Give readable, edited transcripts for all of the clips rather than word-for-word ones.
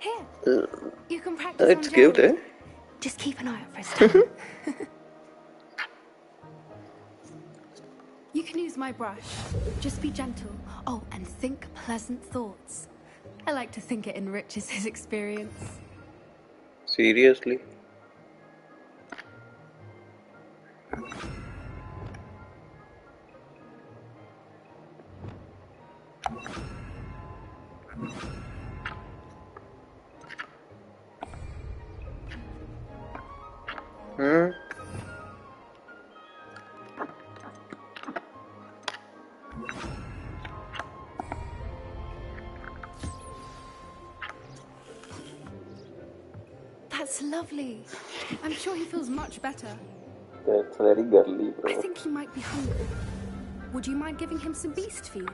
Here, Uh, you can practice it's on cute, Gerald. eh? Just keep an eye out for his tongue. You can use my brush. Just be gentle. Oh, and think pleasant thoughts. I like to think it enriches his experience. Seriously? Hmm? That's lovely. I'm sure he feels much better. That's very girly, I bro. think he might be hungry. Would you mind giving him some beast feed?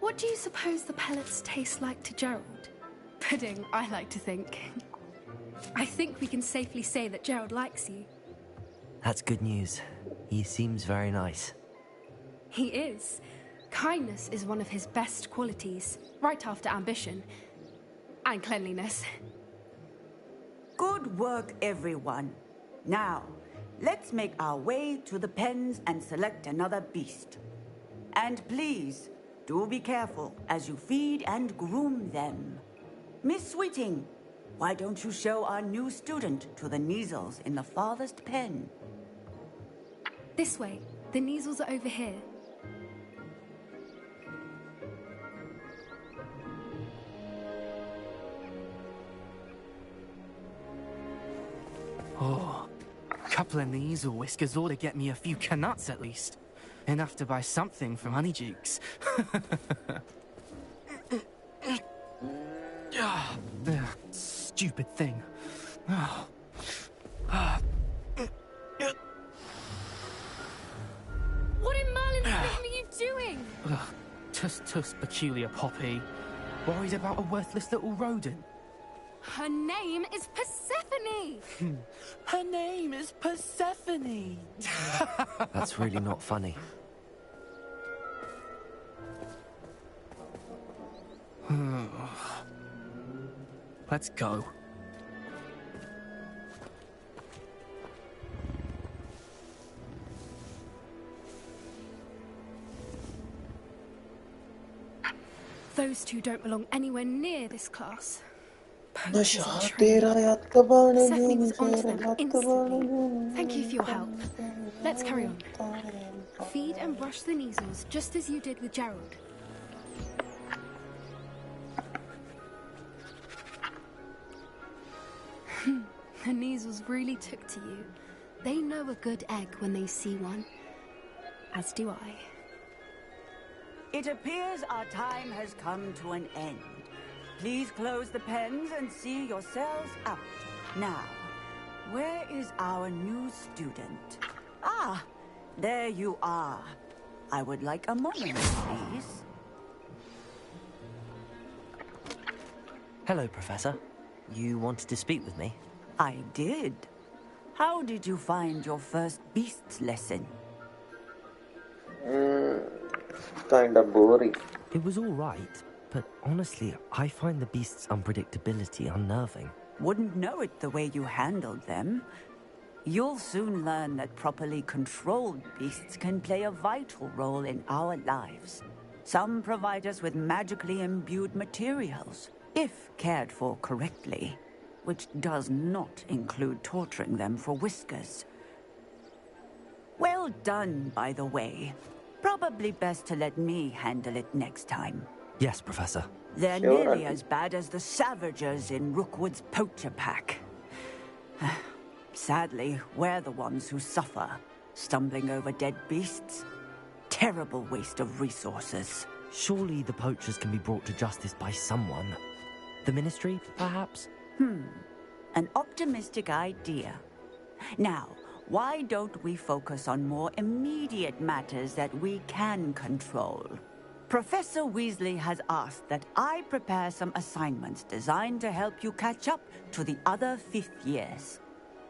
What do you suppose the pellets taste like to Gerald? Pudding, I like to think. I think we can safely say that Gerald likes you. That's good news. He seems very nice. He is. Kindness is one of his best qualities, right after ambition. And cleanliness. Good work, everyone. Now, let's make our way to the pens and select another beast. And please, do be careful as you feed and groom them. Miss Sweeting, why don't you show our new student to the Kneazles in the farthest pen? This way. The Kneazles are over here. Oh, a couple of Kneazle whiskers ought to get me a few canuts at least. Enough to buy something from Honeydukes. Stupid thing. What in Merlin's name are you doing? Tuss, peculiar Poppy. Worried about a worthless little rodent. Her name is Persephone! Her name is Persephone! That's really not funny. Let's go. Those two don't belong anywhere near this class. नशा Poachers in तेरा training. याद कबाने Persephone was से onto them रात instantly. Thank you for your help. Let's carry on. Feed and brush the Kneazles just as you did with Gerald. The Kneazles really took to you. They know a good egg when they see one. As do I. It appears our time has come to an end. Please close the pens and see yourselves out. Now, where is our new student? Ah, there you are. I would like a moment, please. Hello, Professor. You wanted to speak with me? I did. How did you find your first beasts lesson? Kinda boring. It was all right, but honestly, I find the beast's unpredictability unnerving. Wouldn't know it the way you handled them. You'll soon learn that properly controlled beasts can play a vital role in our lives. Some provide us with magically imbued materials, if cared for correctly, which does not include torturing them for whiskers. Well done, by the way. Probably best to let me handle it next time. Yes, Professor. They're Sure, nearly Auntie. as bad as the Savagers in Rookwood's poacher pack. Sadly, we're the ones who suffer, stumbling over dead beasts. Terrible waste of resources. Surely the poachers can be brought to justice by someone. The Ministry, perhaps? An optimistic idea. Now, why don't we focus on more immediate matters that we can control? Professor Weasley has asked that I prepare some assignments designed to help you catch up to the other 5th years.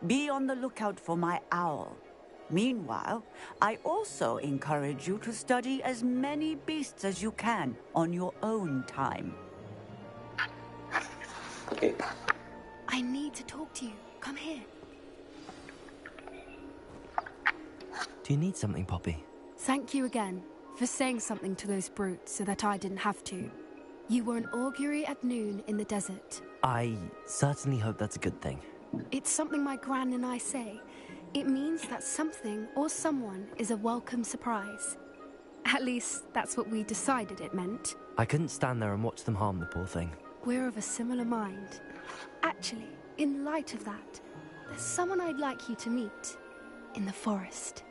Be on the lookout for my owl. Meanwhile, I also encourage you to study as many beasts as you can on your own time. Okay. I need to talk to you. Come here. Do you need something, Poppy? Thank you again for saying something to those brutes so that I didn't have to. You were an augury at noon in the desert. I certainly hope that's a good thing. It's something my gran and I say. It means that something or someone is a welcome surprise. At least, that's what we decided it meant. I couldn't stand there and watch them harm the poor thing. We're of a similar mind. Actually, in light of that, there's someone I'd like you to meet in the forest.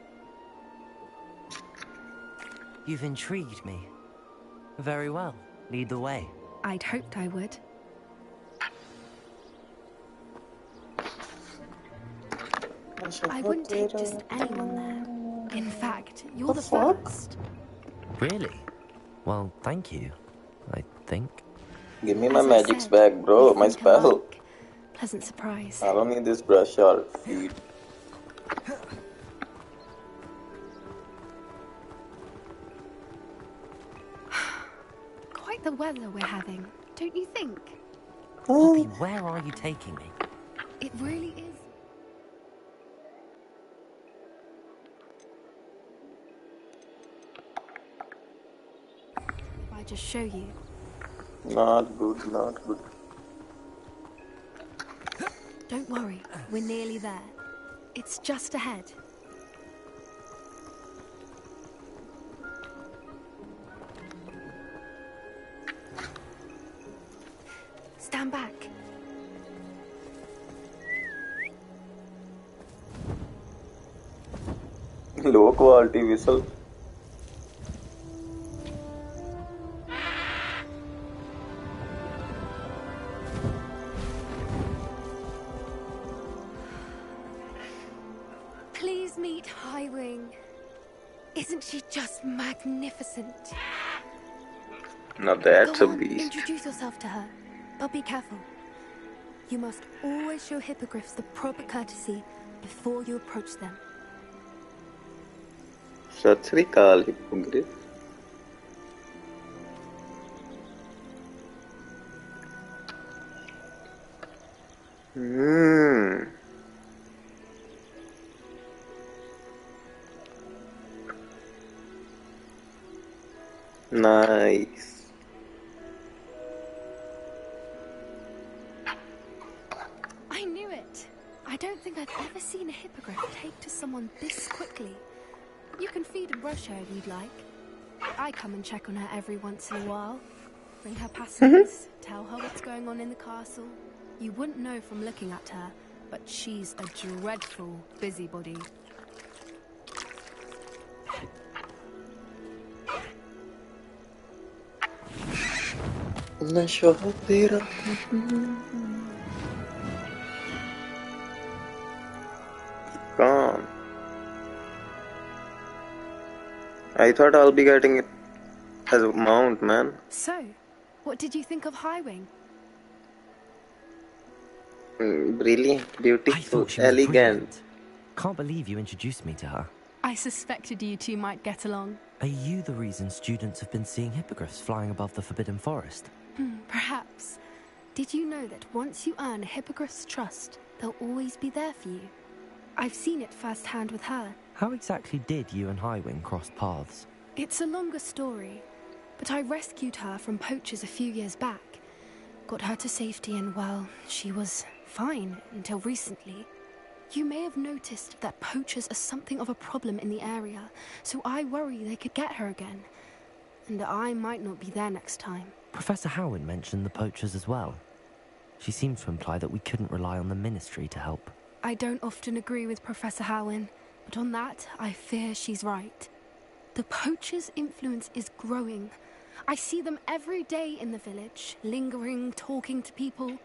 You've intrigued me. Very well. Lead the way. I'd hoped I would. I wouldn't take just anyone there. In fact, you're the first. Really? Well, thank you, I think. Give me my As I magics said, back, bro. we My think spell. alike. Pleasant surprise. I don't need this brush or feet. Quite the weather we're having, don't you think? Poppy, where are you taking me? It really is. If I just show you. Not good, not good. Don't worry, we're nearly there. It's just ahead. Stand back. Low quality whistle. Please meet Highwing. Isn't she just magnificent? Now that's Go a on, beast. introduce yourself to her, but be careful. You must always show hippogriffs the proper courtesy before you approach them. Sat Sri Akal, hippogriff. Nice. I knew it. I don't think I've ever seen a hippogriff take to someone this quickly. You can feed and brush her if you'd like. I come and check on her every once in a while. Bring her passengers, tell her what's going on in the castle. You wouldn't know from looking at her, but she's a dreadful busybody. नशा तेरा. Calm. I thought I'll be getting it as a mount, man. So, what did you think of Highwing? Brilliant, I beautiful, thought she was elegant. brilliant. Can't believe you introduced me to her. I suspected you two might get along. Are you the reason students have been seeing hippogriffs flying above the Forbidden Forest? Perhaps. Did you know that once you earn a hippogriff's trust, they'll always be there for you? I've seen it firsthand with her. How exactly did you and Highwing cross paths? It's a longer story, but I rescued her from poachers a few years back. Got her to safety and, well, she was fine until recently. You may have noticed that poachers are something of a problem in the area, so I worry they could get her again. And I might not be there next time. Professor Howin mentioned the poachers as well. She seemed to imply that we couldn't rely on the Ministry to help. I don't often agree with Professor Howin, but on that, I fear she's right. The poachers' influence is growing. I see them every day in the village, lingering, talking to people.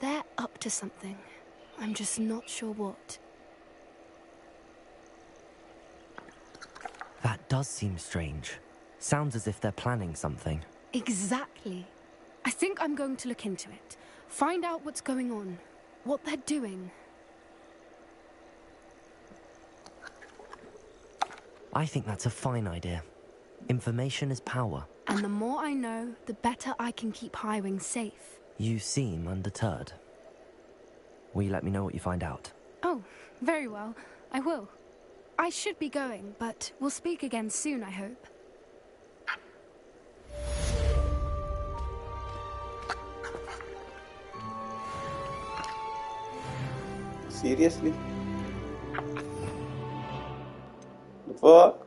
They're up to something. I'm just not sure what. That does seem strange. Sounds as if they're planning something. Exactly. I think I'm going to look into it. Find out what's going on. What they're doing. I think that's a fine idea. Information is power. And the more I know, the better I can keep Highwing safe. You seem undeterred. Will you let me know what you find out? Oh, very well. I will. I should be going, but we'll speak again soon, I hope. Seriously? The fuck?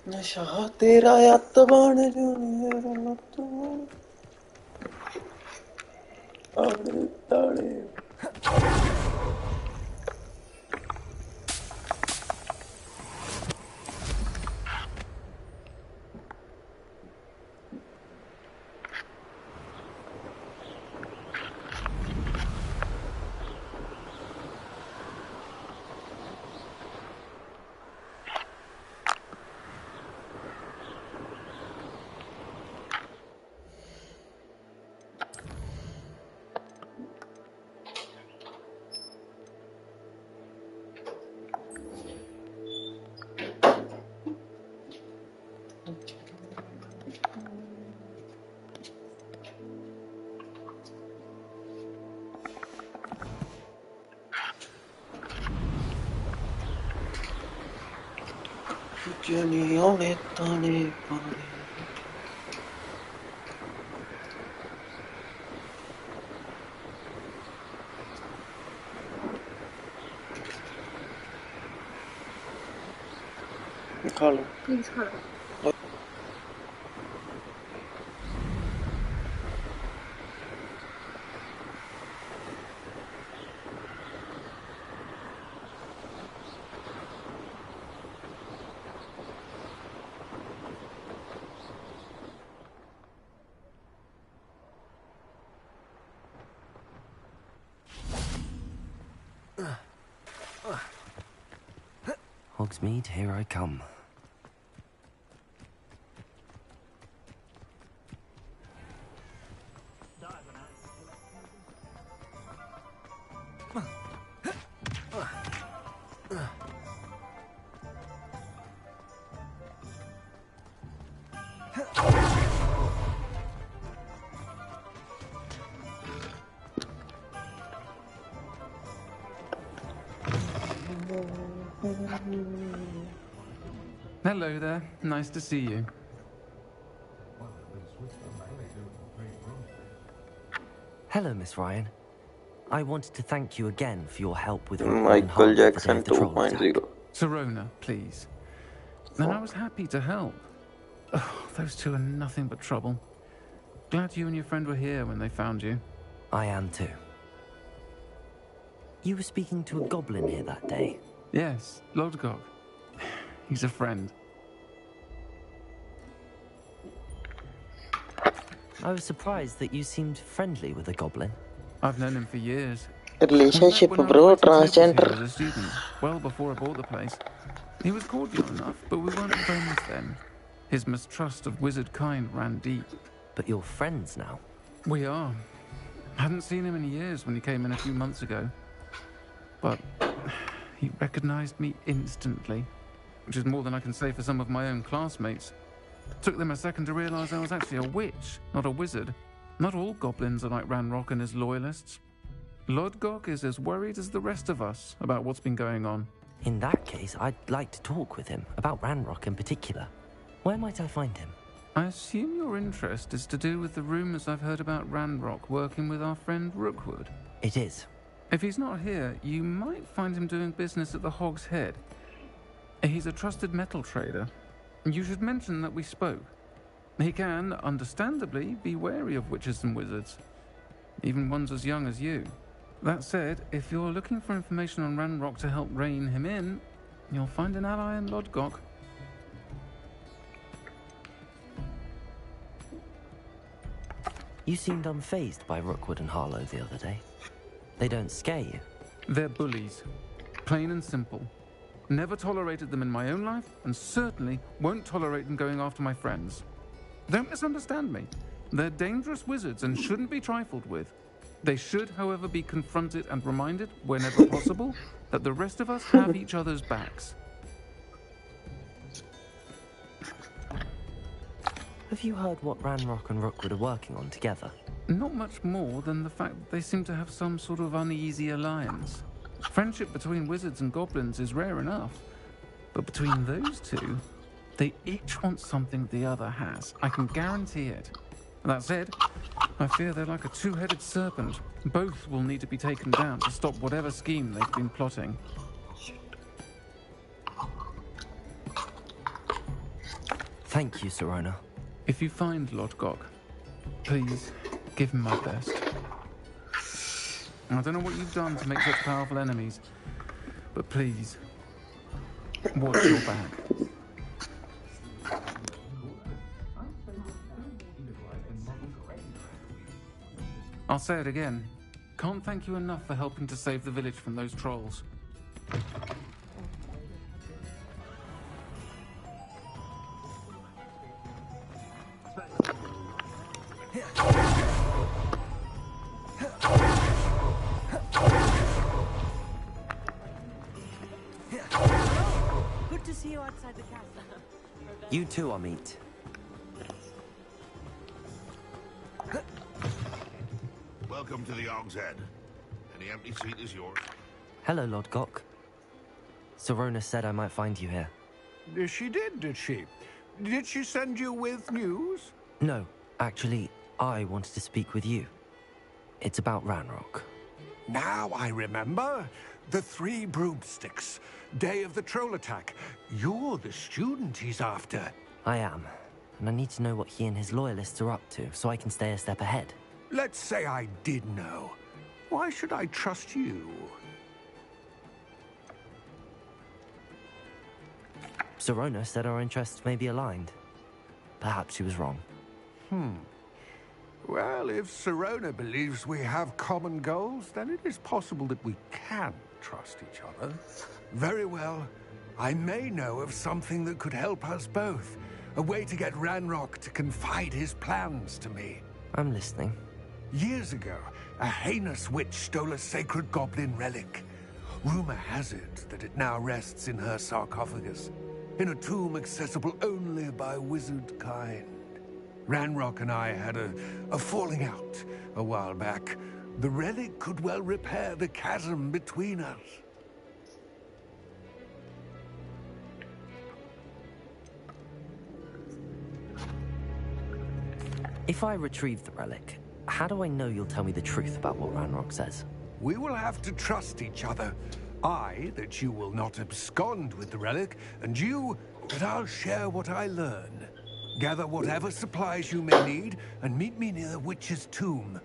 नशा तेरा याद बन जाने ताड़े ताड़े Jenny on it, Tony. Call. Please call. Hogsmeade, here I come. Hello there. Nice to see you. Hello, Miss Ryan. I wanted to thank you again for your help with Michael Jackson 2.0. Serona, please. And I was happy to help. Oh, those two are nothing but trouble. Glad you and your friend were here when they found you. I am too. You were speaking to a goblin here that day. Yes, Lodgok. He's a friend. I was surprised that you seemed friendly with a goblin. I've known him for years. Relationship, We met when I bro, was waiting tables transgender. here as a student, well before I bought the place. He was cordial enough, but we weren't friends then. His mistrust of wizard kind ran deep. But you're friends now. We are. Hadn't seen him in years when he came in a few months ago. But he recognized me instantly, which is more than I can say for some of my own classmates. Took them a second to realize I was actually a witch, not a wizard. Not all goblins are like Ranrock and his loyalists. Lodgok is as worried as the rest of us about what's been going on. In that case, I'd like to talk with him, about Ranrock in particular. Where might I find him? I assume your interest is to do with the rumors I've heard about Ranrock working with our friend Rookwood. It is. If he's not here, you might find him doing business at the Hog's Head. He's a trusted metal trader. You should mention that we spoke. He can, understandably, be wary of witches and wizards, even ones as young as you. That said, if you're looking for information on Ranrock to help rein him in, You'll find an ally in Lodgok. You seemed unfazed by Rookwood and Harlow the other day. They don't scare you. They're bullies. Plain and simple. Never tolerated them in my own life, and certainly won't tolerate them going after my friends. Don't misunderstand me. They're dangerous wizards and shouldn't be trifled with. They should, however, be confronted and reminded, whenever possible, that the rest of us have each other's backs. Have you heard what Ranrock and Rookwood are working on together? Not much more than the fact that they seem to have some sort of uneasy alliance. Friendship between wizards and goblins is rare enough, but between those two, they each want something the other has. I can guarantee it. That said, I fear they're like a two-headed serpent. Both will need to be taken down to stop whatever scheme they've been plotting. Thank you, Sirona. If you find Lodgok, please give him my best. I don't know what you've done to make such powerful enemies, but please, watch your back. I'll say it again. Can't thank you enough for helping to save the village from those trolls. Good to see you outside the castle. You too, Amit. Welcome to the Og's Head. Any empty seat is yours. Hello, Lodgok. Sirona said I might find you here. She did she? Did she send you with news? No, actually, I wanted to speak with you. It's about Ranrock. Now I remember. The 3 broomsticks. Day of the troll attack. You're the student he's after. I am, and I need to know what he and his loyalists are up to so I can stay a step ahead. Let's say I did know. Why should I trust you? Sirona said our interests may be aligned. Perhaps she was wrong. Well, if Sirona believes we have common goals, then it is possible that we can trust each other. Very well. I may know of something that could help us both. A way to get Ranrock to confide his plans to me. I'm listening. Years ago, a heinous witch stole a sacred goblin relic. Rumor has it that it now rests in her sarcophagus, in a tomb accessible only by wizard kind. Ranrock and I had a falling out a while back. The relic could well repair the chasm between us. If I retrieve the relic, how do I know you'll tell me the truth about what Ranrock says? We will have to trust each other. I, that you will not abscond with the relic, and you, that I'll share what I learn. Gather whatever supplies you may need, and meet me near the witch's tomb.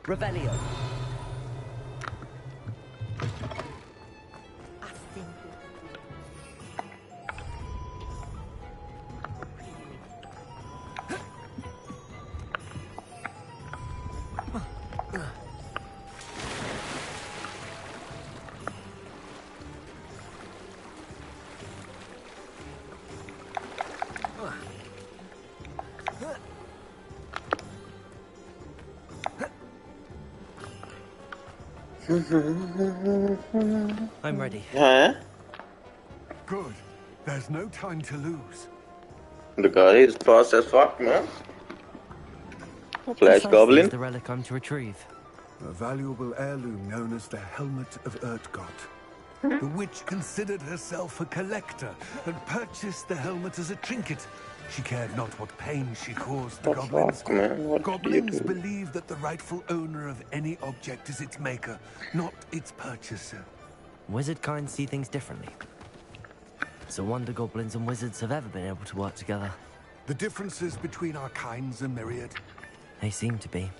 Revelio. I'm ready. Huh? Good. There's no time to lose. The guy is fast as fuck, man. What Flash precisely Goblin. is the relic I'm to retrieve? A valuable heirloom known as the Helmet of Urtgot. The witch considered herself a collector and purchased the helmet as a trinket. She cared not what pain she caused the The goblins. fuck, man? What Goblins do you do? believe that the rightful owner of any object is its maker, not its purchaser. Wizard kind see things differently. It's a wonder goblins and wizards have ever been able to work together. The differences between our kinds are myriad. They seem to be.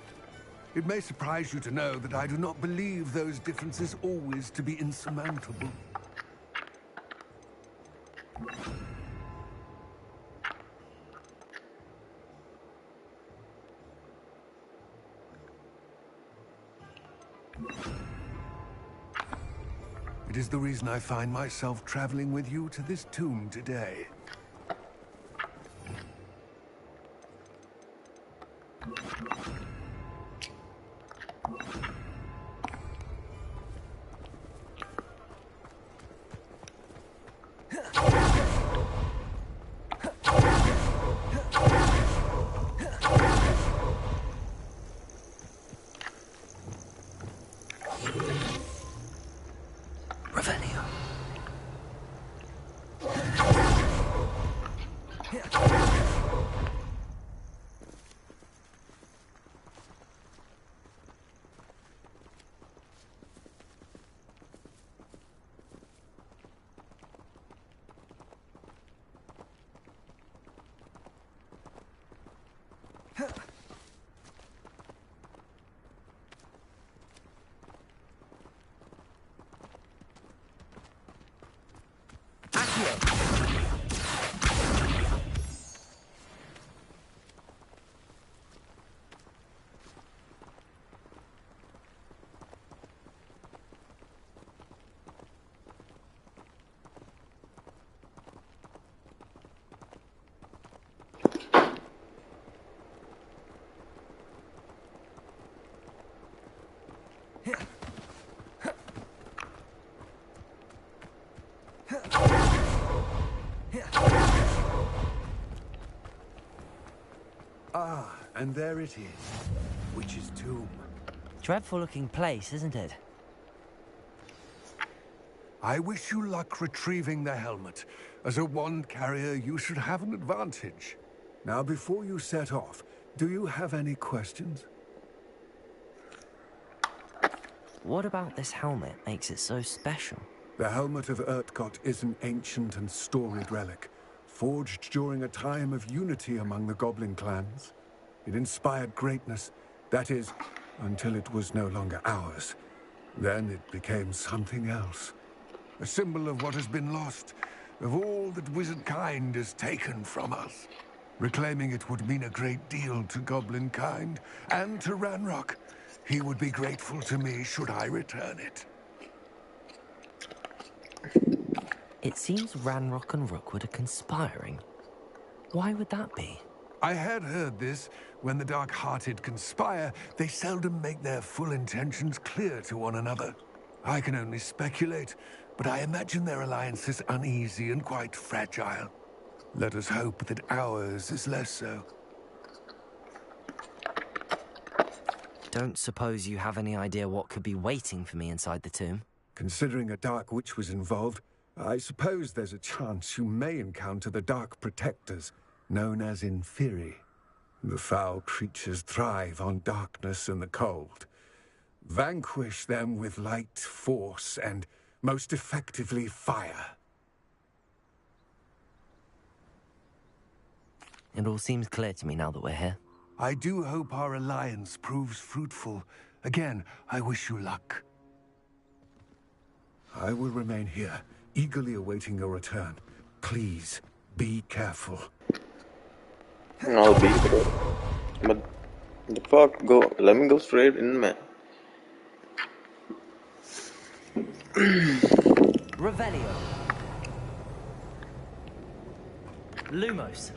It may surprise you to know that I do not believe those differences always to be insurmountable. It is the reason I find myself traveling with you to this tomb today. Ah, and there it is. Witch's tomb. Dreadful looking place, isn't it? I wish you luck retrieving the helmet. As a wand carrier, you should have an advantage. Now, before you set off, do you have any questions? What about this helmet makes it so special? The helmet of Urtkot is an ancient and storied relic, forged during a time of unity among the goblin clans. It inspired greatness, that is, until it was no longer ours. Then it became something else. A symbol of what has been lost, of all that wizard kind has taken from us. Reclaiming it would mean a great deal to goblin kind, and to Ranrock. He would be grateful to me should I return it. It seems Ranrock and Rookwood are conspiring. Why would that be? I had heard this. When the dark-hearted conspire, they seldom make their full intentions clear to one another. I can only speculate, but I imagine their alliance is uneasy and quite fragile. Let us hope that ours is less so. Don't suppose you have any idea what could be waiting for me inside the tomb? Considering a dark witch was involved, I suppose there's a chance you may encounter the Dark Protectors, known as Inferi. The foul creatures thrive on darkness and the cold. Vanquish them with light, force, and, most effectively, fire. It all seems clear to me now that we're here. I do hope our alliance proves fruitful. Again, I wish you luck. I will remain here, eagerly awaiting your return. Please, be careful. I'll be there. But the fuck, go. Let me go straight in, man. Revelio. Lumos.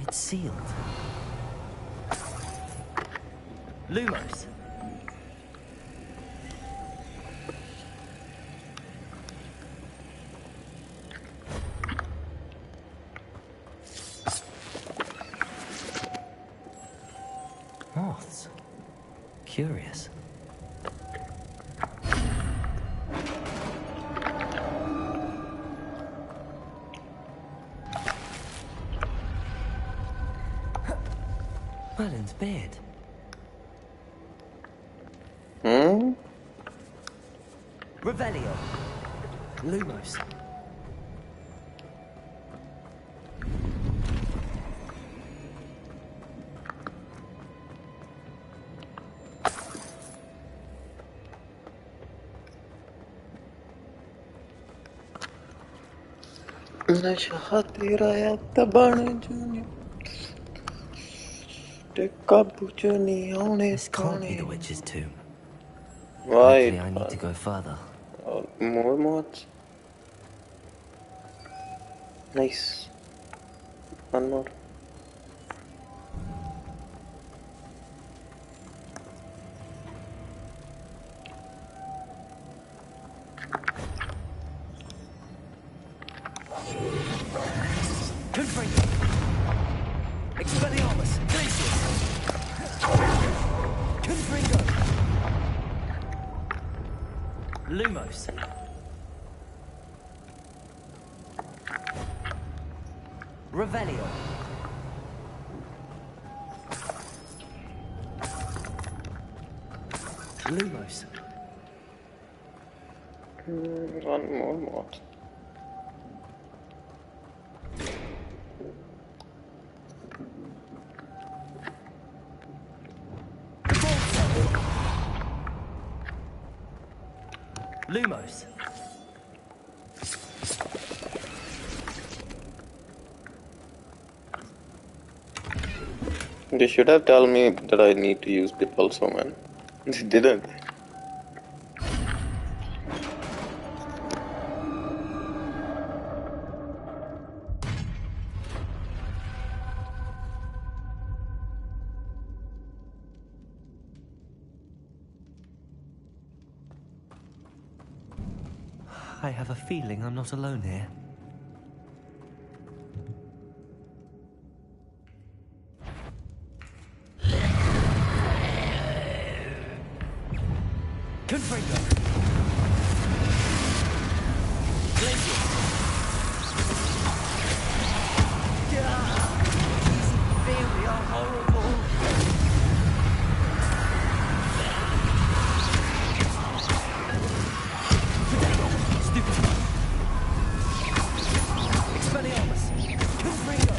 It's sealed. Lumos. Moths. Curious. Merlin's beard. Revelio. Lumos. नशा तेरा तबण Junia ते काबू च नहीं आने This can't be the witch's tomb. Right. Likely I need to go further. More mods. Nice. One more. Expelliarmus! Glacius! Confringo! Lumos! Revelio! Lumos! One more mod. Lumos! They should have told me that I need to use Pip also, man. They didn't. I have a feeling I'm not alone here. Confringo! Glacius! These inferior horrible! Stupid! Expelliarmus! Confringo!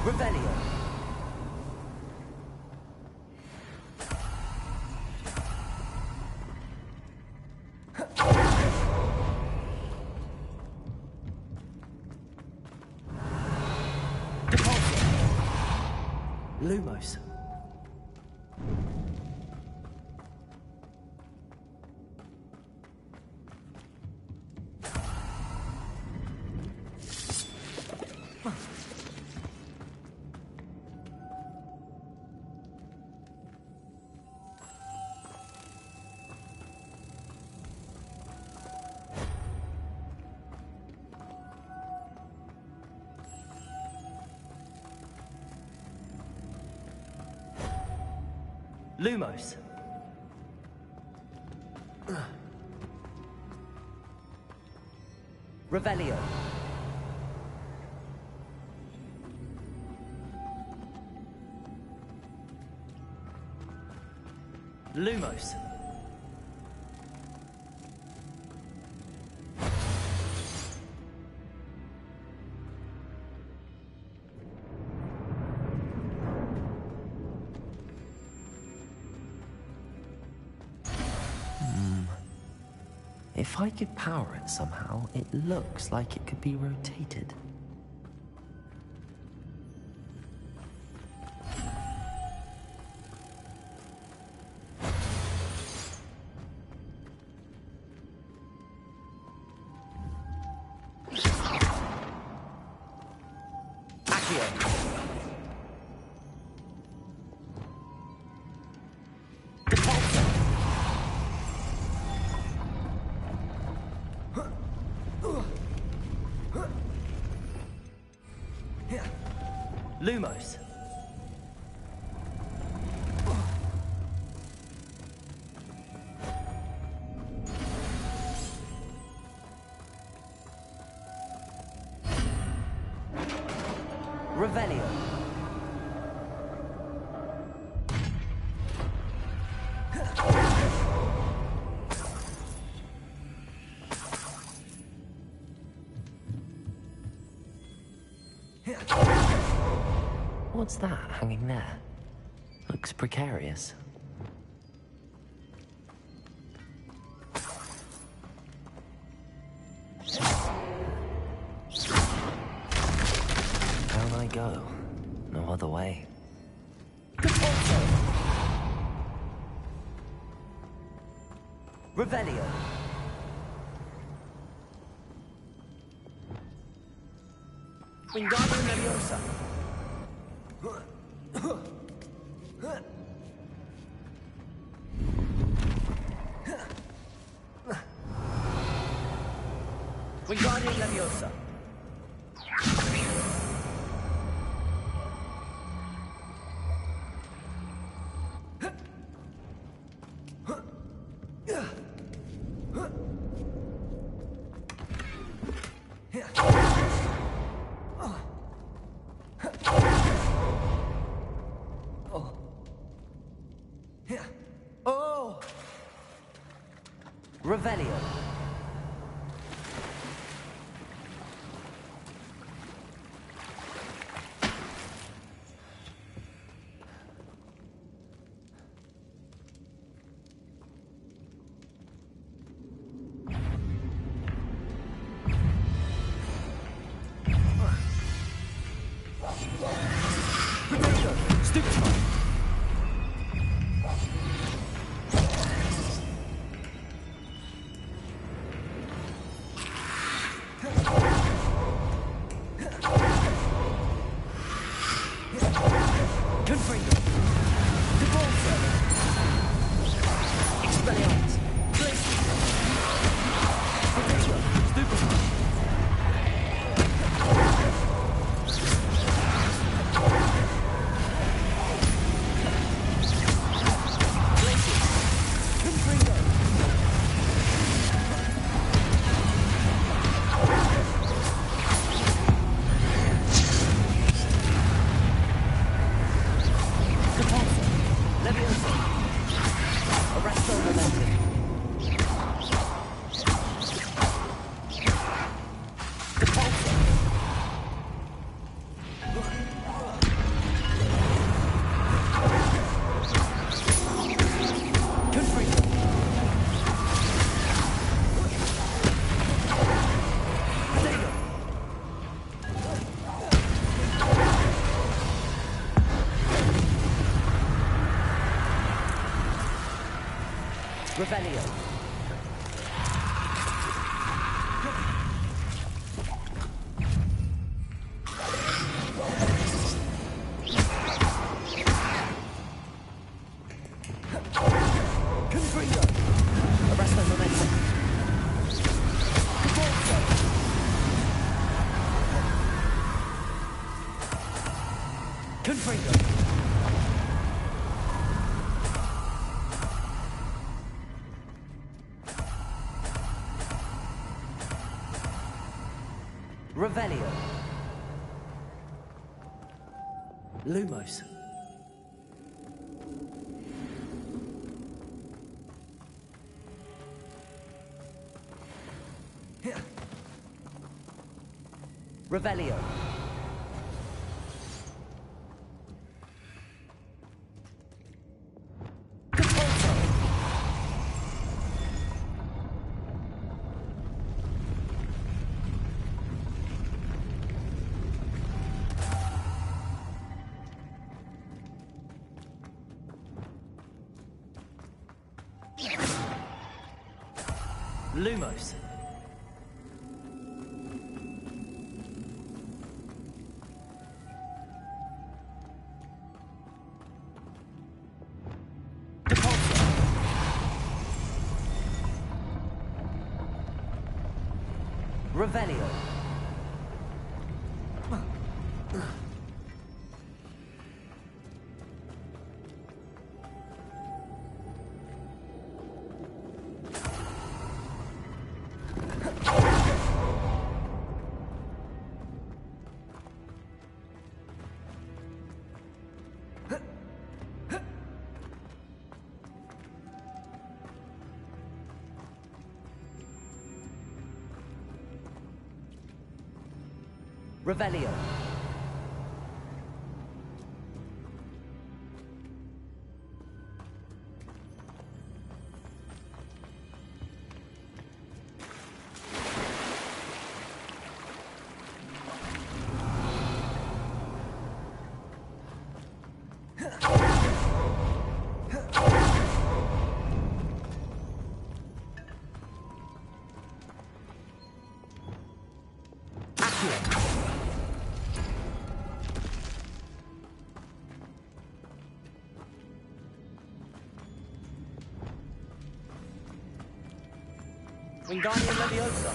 Revelio. Deposit. Lumos. Lumos. Revelio. Lumos. If I could power it somehow, it looks like it could be rotated. Lumos. Revelio. What's that hanging there? Looks precarious. Down I go. No other way. Revelio. Wingardium Leviosa. Wingardium Leviosa. Oh! Revelio. Revelio. Confringo. Arresto momentum. Confringo. Revelio. Lumos. Revelio. Lumos. Revelio. Revelio. Wingardium Leviosa.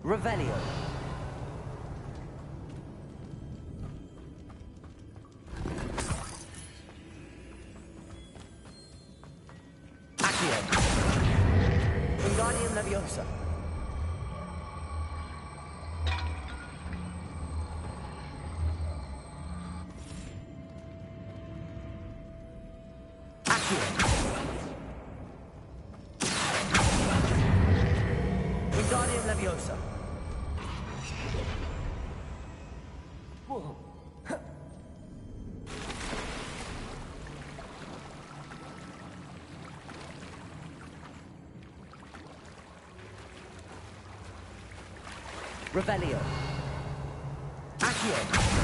Revelio. Accio. Wingardium Leviosa. Wingardium Leviosa. Whoa. Revelio. Accio.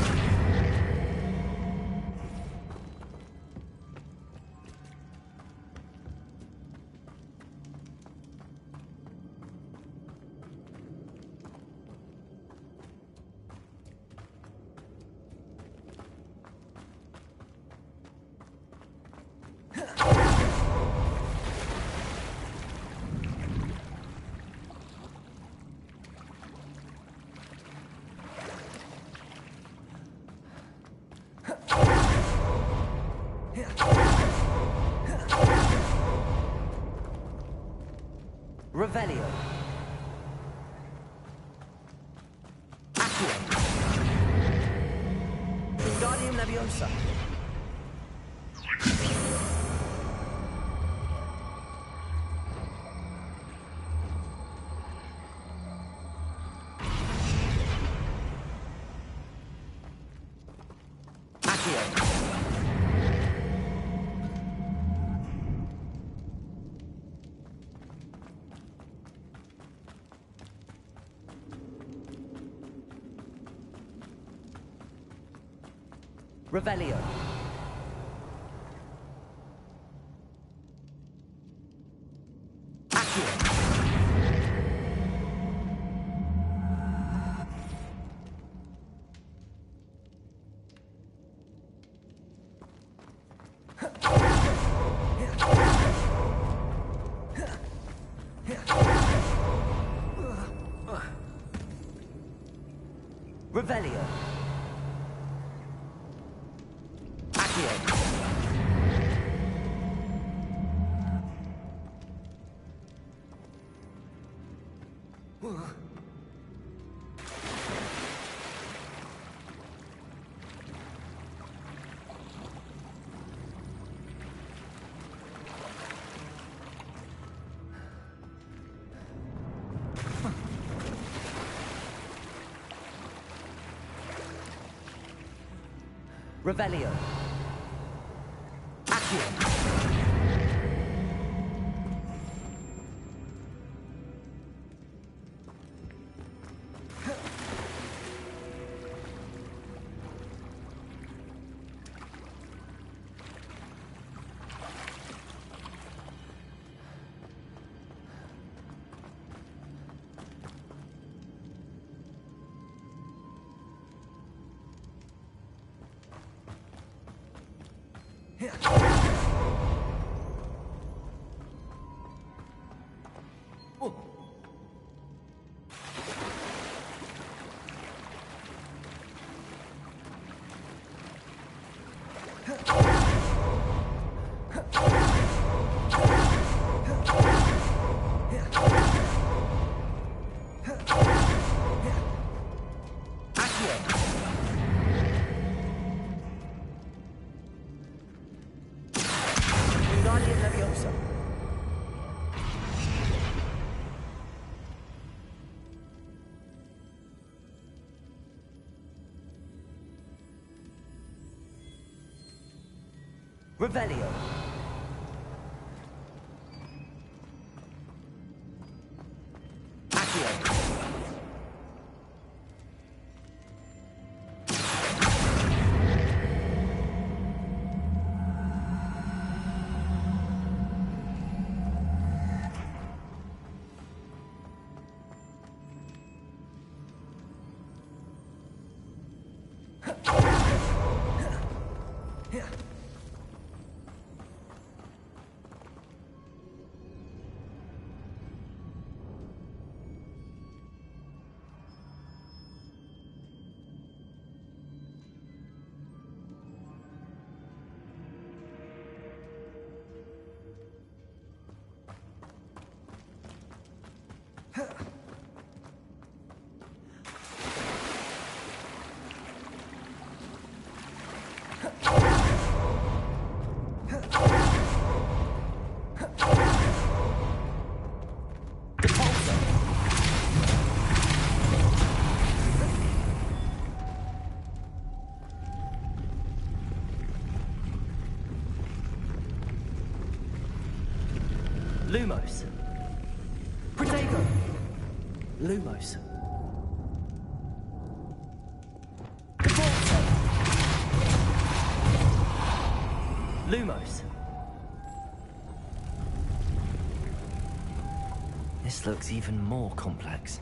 Revelio. Accio. Wingardium Leviosa. Accio. Revelio. Accio. Revelio. Revelio. Accio. Accio. Revelio. Lumos. Protego. Lumos. Lumos. This looks even more complex.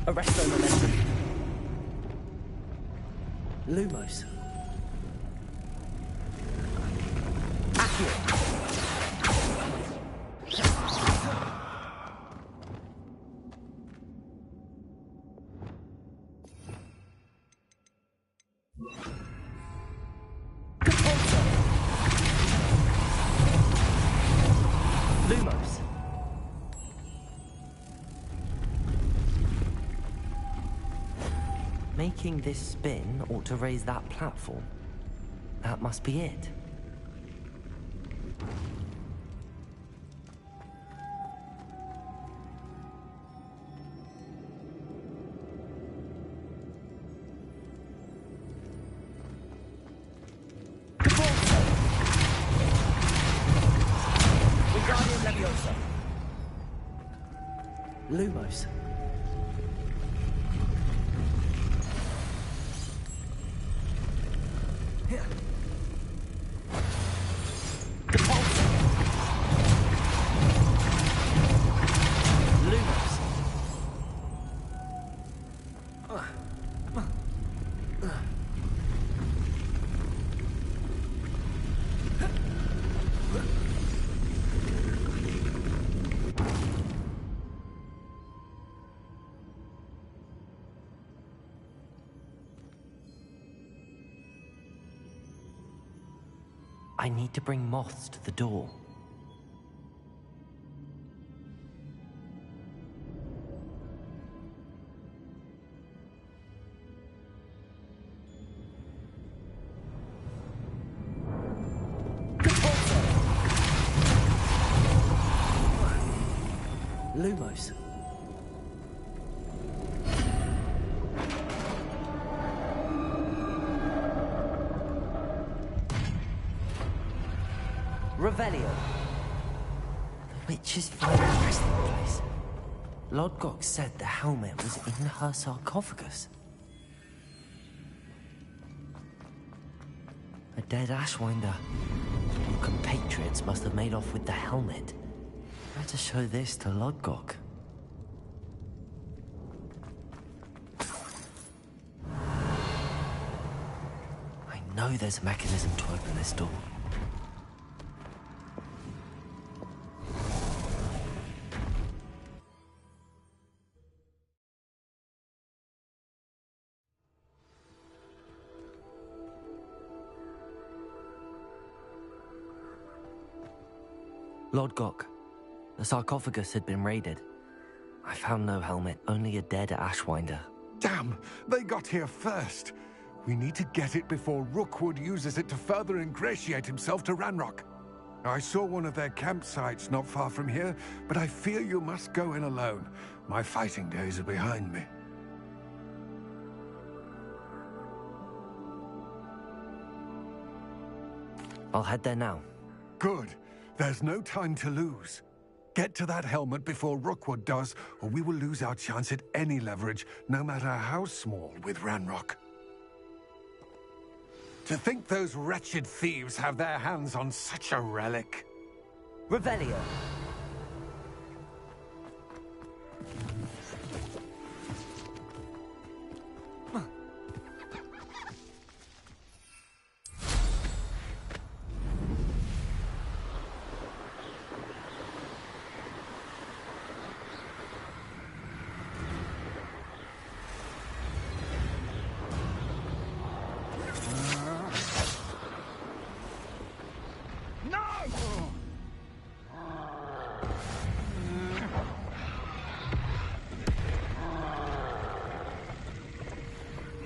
Arresto momentum. Lumos. Accurate. Lumos. Making this spin ought to raise that platform. That must be it. Wingardium Leviosa. Lumos. I need to bring moths to the door. Lumos. Revelio. The witch's final resting place. Lodgok said the helmet was in her sarcophagus. A dead Ashwinder. Your compatriots must have made off with the helmet. Better show this to Lodgok. I know there's a mechanism to open this door. Lodgok, the sarcophagus had been raided. I found no helmet, only a dead Ashwinder. Damn! They got here first. We need to get it before Rookwood uses it to further ingratiate himself to Ranrock. I saw one of their campsites not far from here, but I fear you must go in alone. My fighting days are behind me. I'll head there now. Good. There's no time to lose. Get to that helmet before Rookwood does, or we will lose our chance at any leverage, no matter how small, with Ranrock. To think those wretched thieves have their hands on such a relic. Revelio.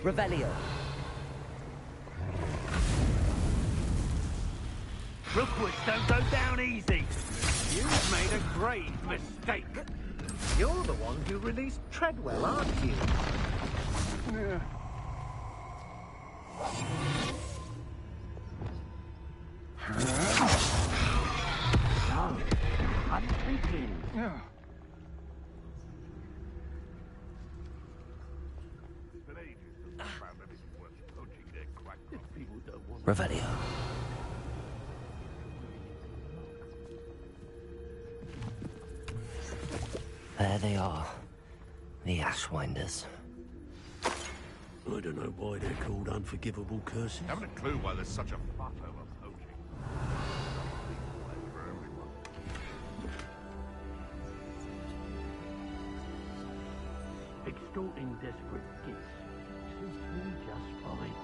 Revelio. Rookwoods don't go down easy. You've made a grave mistake. You're the one who released Treadwell, aren't you? So, I'm thinking. Revelio. There they are. The Ashwinders. I don't know why they're called unforgivable curses. Haven't a clue why there's such a fuss over poaching. For everyone. Extorting desperate gifts suits me just fine.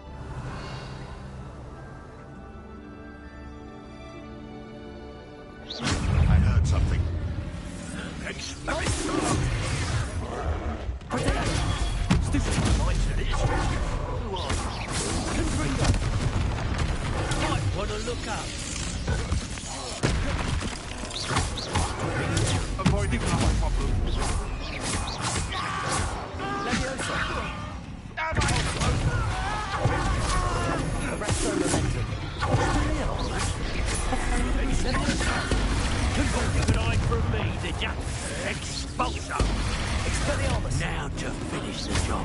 I heard something. Stupid lights it is. Who are you? Confringo. Might want to look up. Avoiding my problem. Leviosa. Resto momentum. Couldn't get an eye from me, did ya? Expulso. Expelliarmus. Now to finish the job.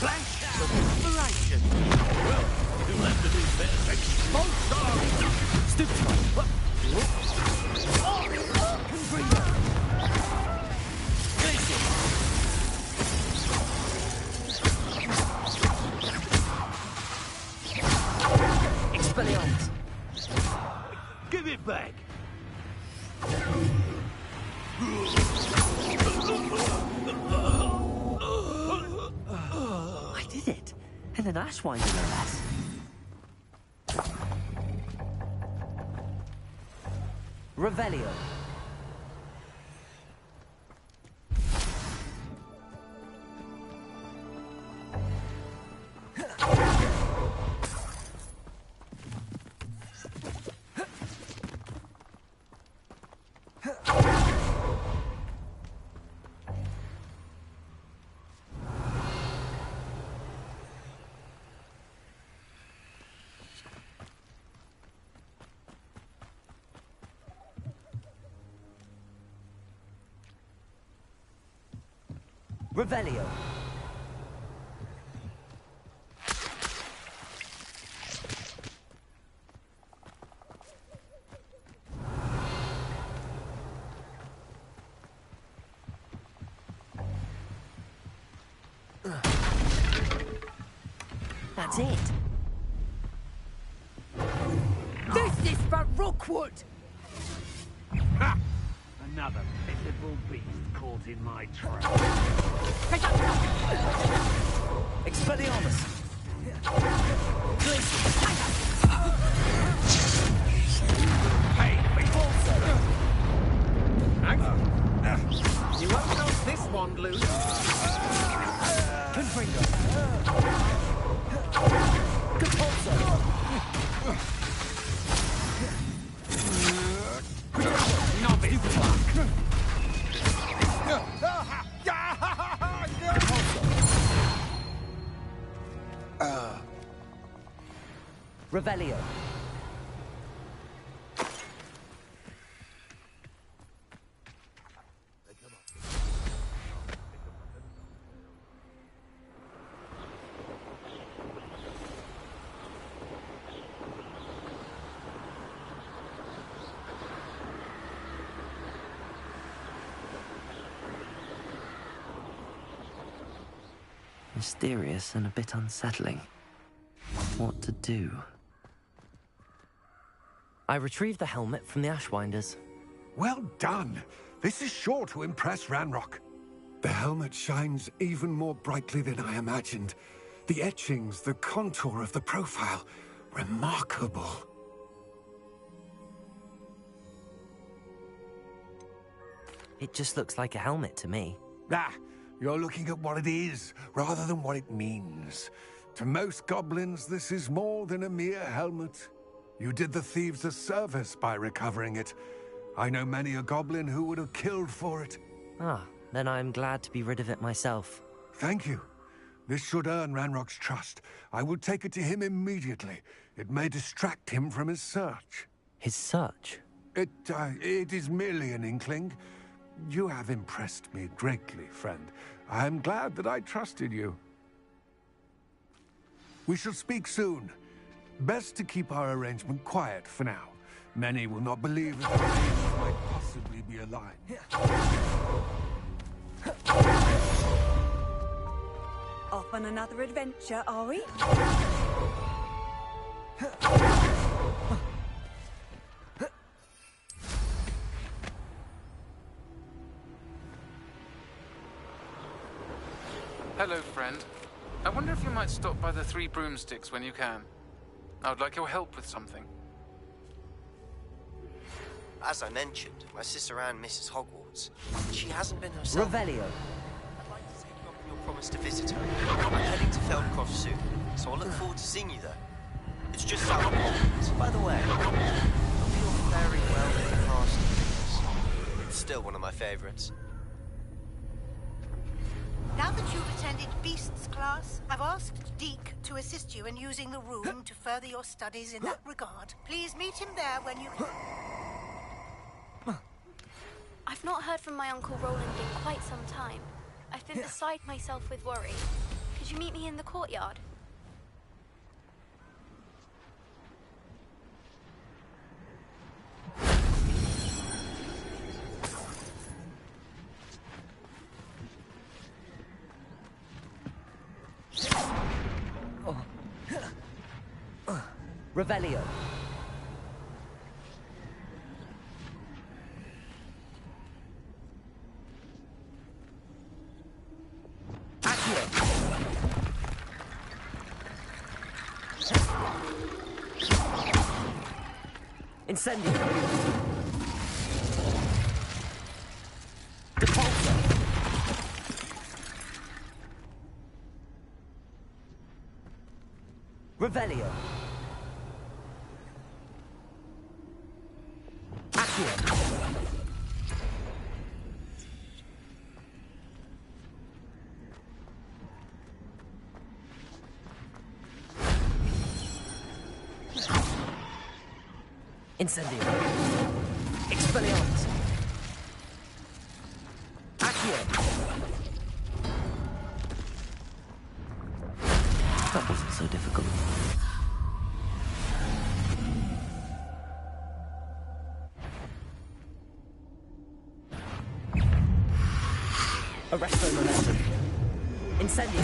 Flash out. Inspiration. Well, you'll have to do better. Expulso. Stupid. Confringo. Expelliarmus. Give it back. I did it. And an Ashwinder, no less. Revelio. Revelio. That's it. This is for Rookwood! Ha! Another pitiful beast caught in my trap. Expelliarmus. Hey, people! You won't knock this one loose. Confringo. Revelio. Mysterious and a bit unsettling. What to do? I retrieved the helmet from the Ashwinders. Well done. This is sure to impress Ranrock. The helmet shines even more brightly than I imagined. The etchings, the contour of the profile. Remarkable. It just looks like a helmet to me. Ah, you're looking at what it is, rather than what it means. To most goblins, this is more than a mere helmet. You did the thieves a service by recovering it. I know many a goblin who would have killed for it. Ah, then I'm glad to be rid of it myself. Thank you. This should earn Ranrock's trust. I will take it to him immediately. It may distract him from his search. His search? It is merely an inkling. You have impressed me greatly, friend. I am glad that I trusted you. We shall speak soon. Best to keep our arrangement quiet for now. Many will not believe that our names might possibly be aligned. Off on another adventure, are we? Hello, friend. I wonder if you might stop by the Three Broomsticks when you can. I would like your help with something. As I mentioned, my sister Anne misses Hogwarts. She hasn't been herself. Revelio. I'd like to take you up on your promise to visit her. I'm heading to Feldcroft soon, so I look forward to seeing you there. It's just south of Hogwarts. By the way, I hope you're very well with the past years. It's still one of my favorites. Now that you've attended Beasts class, I've asked Deke to assist you in using the room to further your studies in that regard. Please meet him there when you can. I've not heard from my Uncle Roland in quite some time. I've been beside myself with worry. Could you meet me in the courtyard? Revelio. Incendio. Depulso. Revelio. Accio. Incendio. Expelliarmus. Accio. That wasn't so difficult. Arresto momentum. Incendio.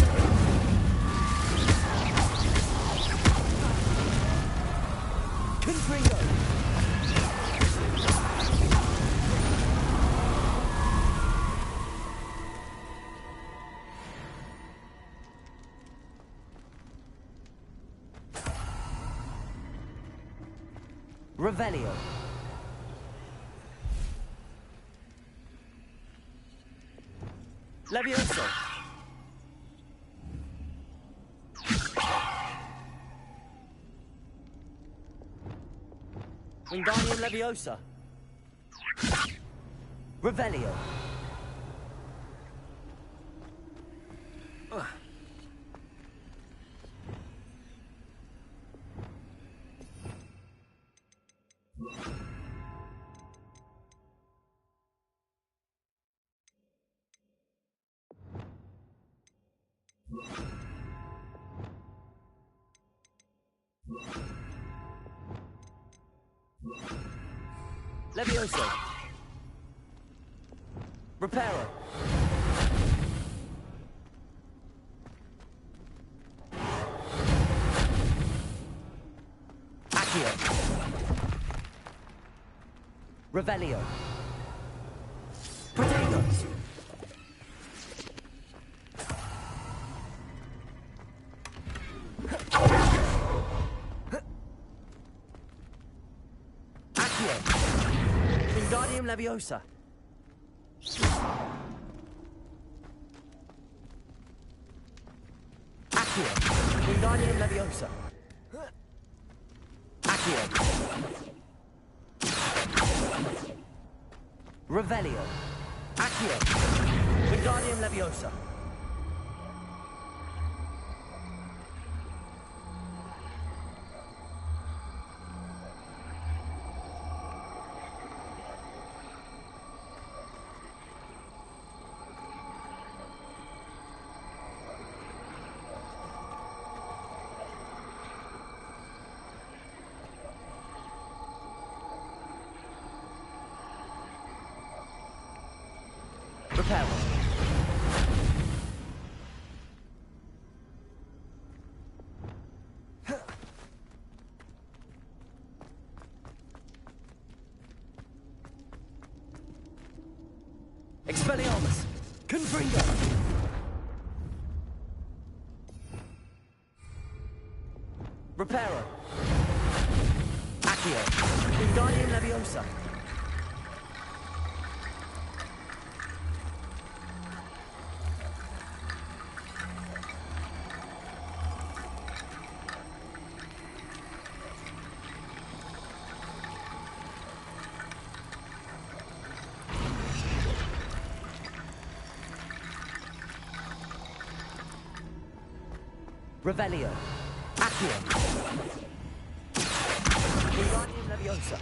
Confringo. Revelio. Levioso. Wingardium Leviosa. Revelio. Levioso. Reparo. Accio. Revelio. Potatoes. Accio. Wingardium Leviosa. Accio. Wingardium Leviosa. Accio. Revelio. Accio. Wingardium Leviosa. Reparo. Expelliarmus. Confringo. Reparo. Accio. Wingardium Leviosa. Revelio. Accio. Wingardium Leviosa.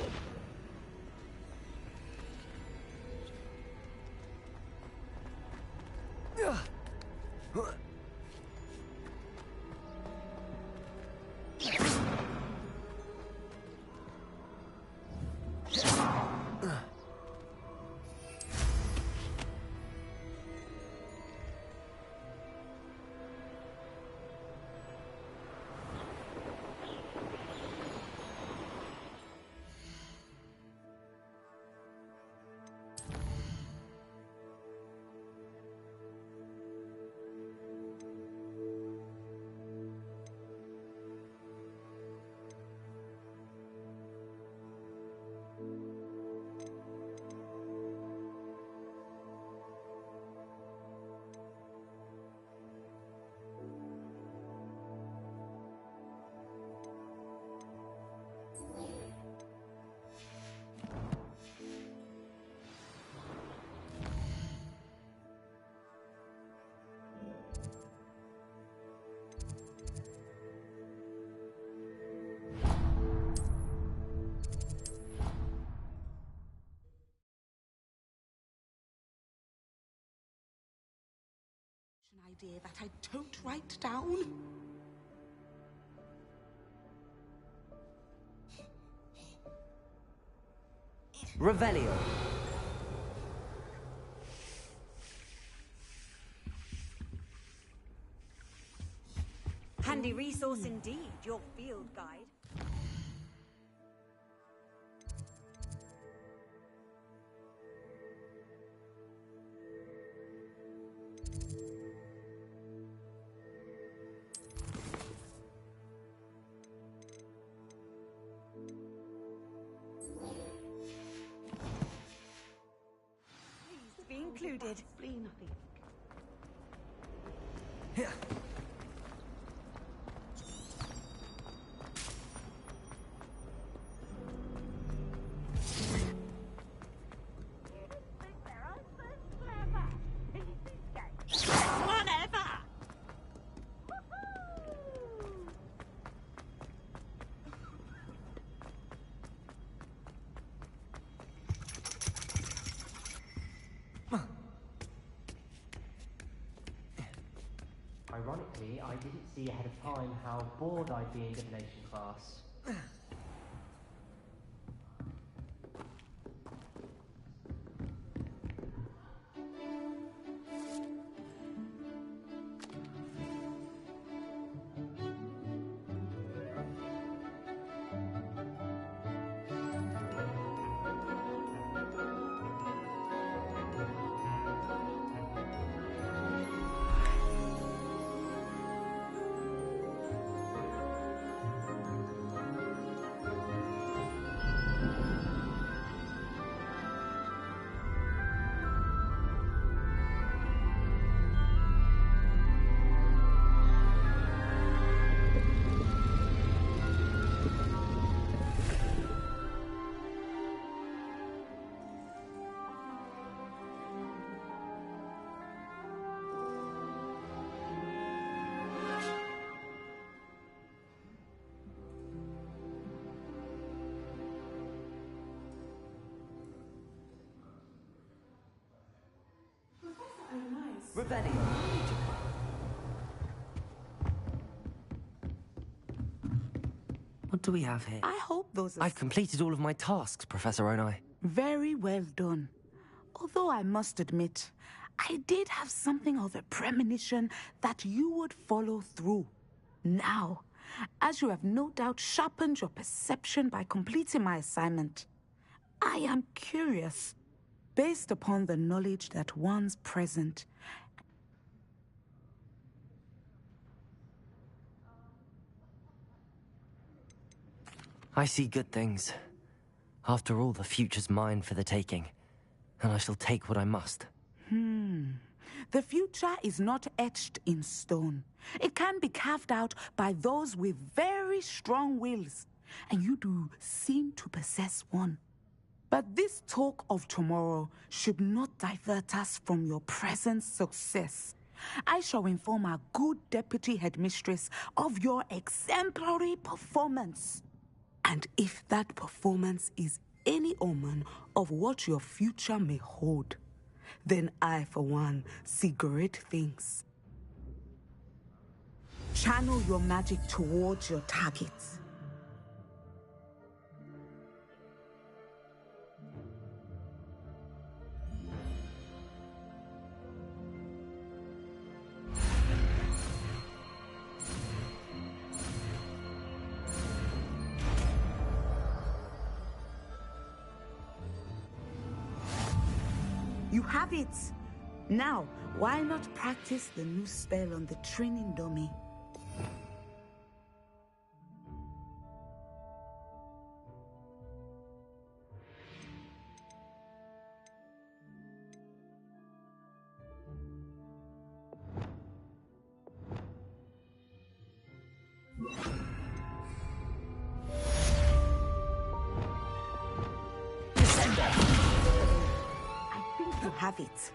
An idea that I don't write down. Revelio. Handy resource indeed, your field guide. Please be included. Spleen, I think. Here. Ironically, I didn't see ahead of time how bored I'd be in divination class. What do we have here? I hope those are... I've completed all of my tasks, Professor Onai. Very well done. Although I must admit, I did have something of a premonition that you would follow through. Now, as you have no doubt sharpened your perception by completing my assignment, I am curious, based upon the knowledge that one's present. I see good things. After all, the future's mine for the taking, and I shall take what I must. The future is not etched in stone. It can be carved out by those with very strong wills, and you do seem to possess one. But this talk of tomorrow should not divert us from your present success. I shall inform our good deputy headmistress of your exemplary performance. And if that performance is any omen of what your future may hold, then I, for one, see great things. Channel your magic towards your targets. You have it! Now, why not practice the new spell on the training dummy? You have it.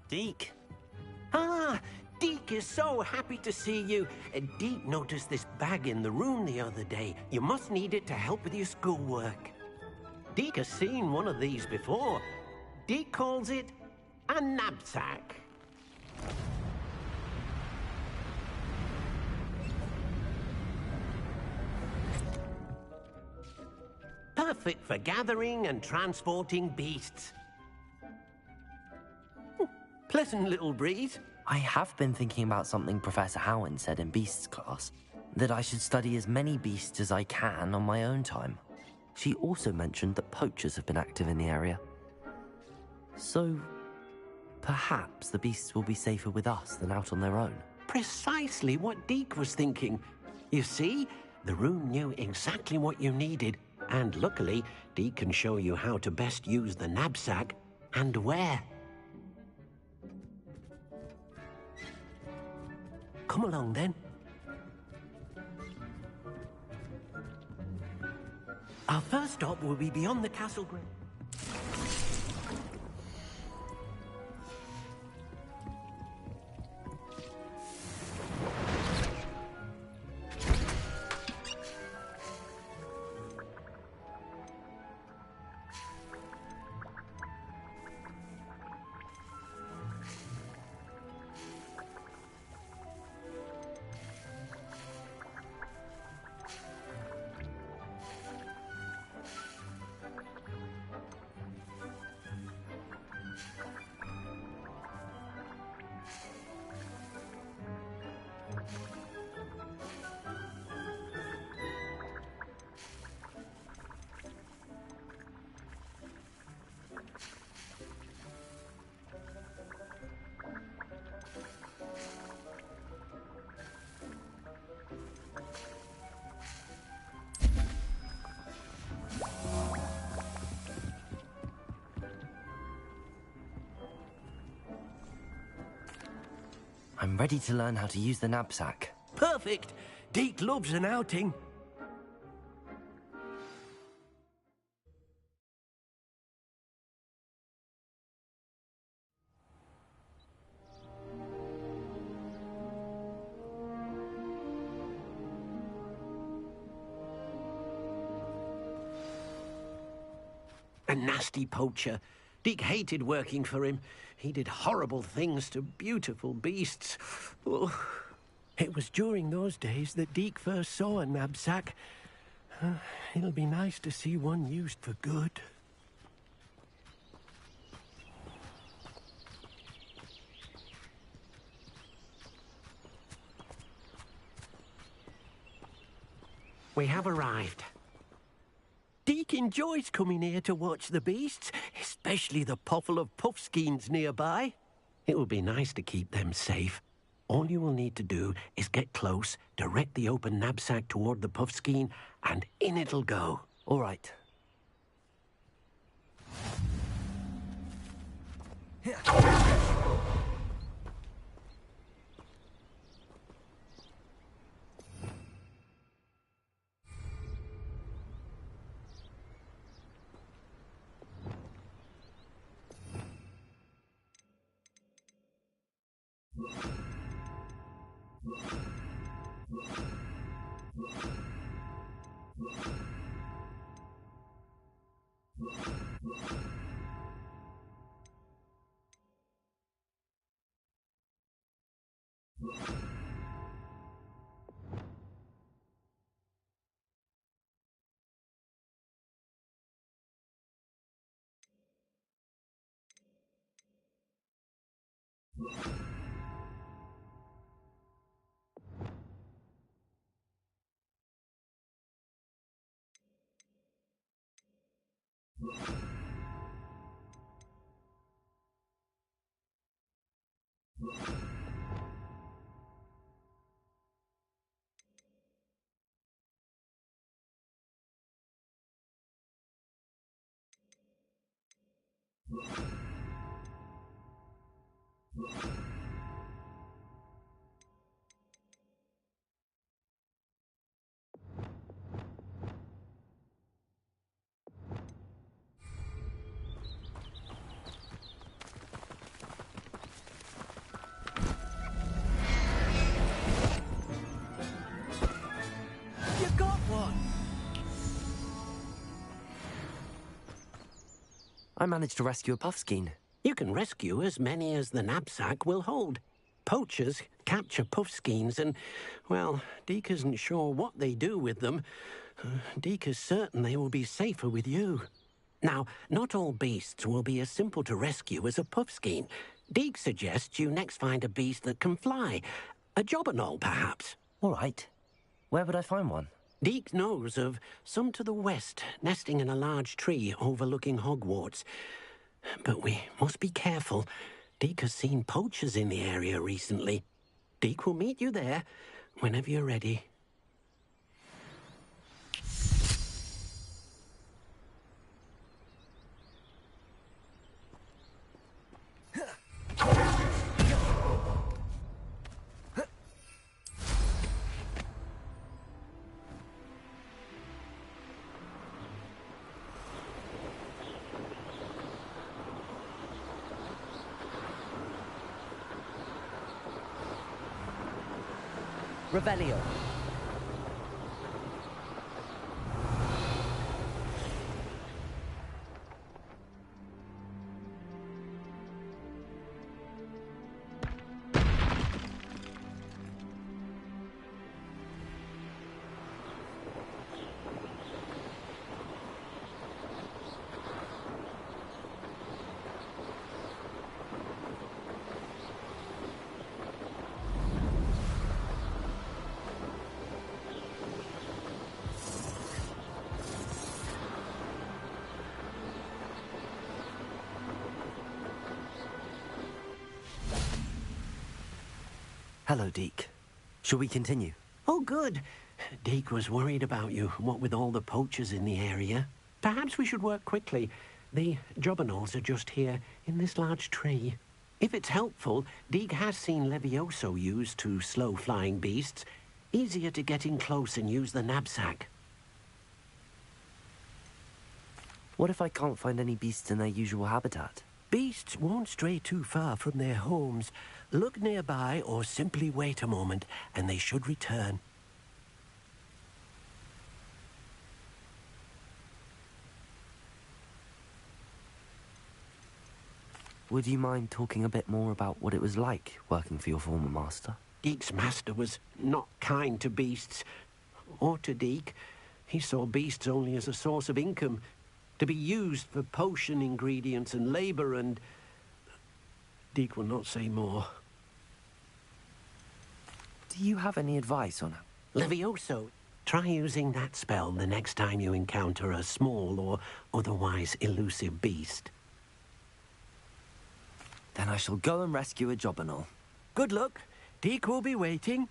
Deke. Ah, Deke is so happy to see you. Deke noticed this bag in the room the other day. You must need it to help with your schoolwork. Deke has seen one of these before. Deke calls it a knapsack. Perfect for gathering and transporting beasts. Pleasant little breeze. I have been thinking about something Professor Howard said in Beasts class, that I should study as many beasts as I can on my own time. She also mentioned that poachers have been active in the area. So, perhaps the beasts will be safer with us than out on their own. Precisely what Deke was thinking. You see, the room knew exactly what you needed, and luckily, Deke can show you how to best use the knapsack and where. Come along, then. Our first stop will be beyond the castle ground. I'm ready to learn how to use the knapsack. Perfect! Deke loves an outing. A nasty poacher. Deke hated working for him. He did horrible things to beautiful beasts. Oh. It was during those days that Deke first saw a knapsack. It'll be nice to see one used for good. We have arrived. Deke enjoys coming here to watch the beasts, especially the potful of puffskeins nearby. It will be nice to keep them safe. All you will need to do is get close, direct the open knapsack toward the puffskein, and in it'll go. All right. You got one! I managed to rescue a puffskein. You can rescue as many as the knapsack will hold. Poachers capture puffskeins and, well, Deke isn't sure what they do with them. Deke is certain they will be safer with you. Now, not all beasts will be as simple to rescue as a puffskein. Deke suggests you next find a beast that can fly. A jobberknoll, perhaps. All right. Where would I find one? Deke knows of some to the west, nesting in a large tree overlooking Hogwarts. But we must be careful. Deke has seen poachers in the area recently. Deke will meet you there whenever you're ready. Revelio. Hello, Deke. Shall we continue? Oh, good. Deke was worried about you, what with all the poachers in the area. Perhaps we should work quickly. The jobberknolls are just here, in this large tree. If it's helpful, Deek has seen Levioso used to slow flying beasts. Easier to get in close and use the knapsack. What if I can't find any beasts in their usual habitat? Beasts won't stray too far from their homes. Look nearby or simply wait a moment, and they should return. Would you mind talking a bit more about what it was like working for your former master? Deek's master was not kind to beasts, or to Deek. He saw beasts only as a source of income, to be used for potion ingredients and labor, and Deek will not say more. Do you have any advice on it? Levioso, try using that spell the next time you encounter a small or otherwise elusive beast. Then I shall go and rescue a Jobberknoll. Good luck. Deek will be waiting.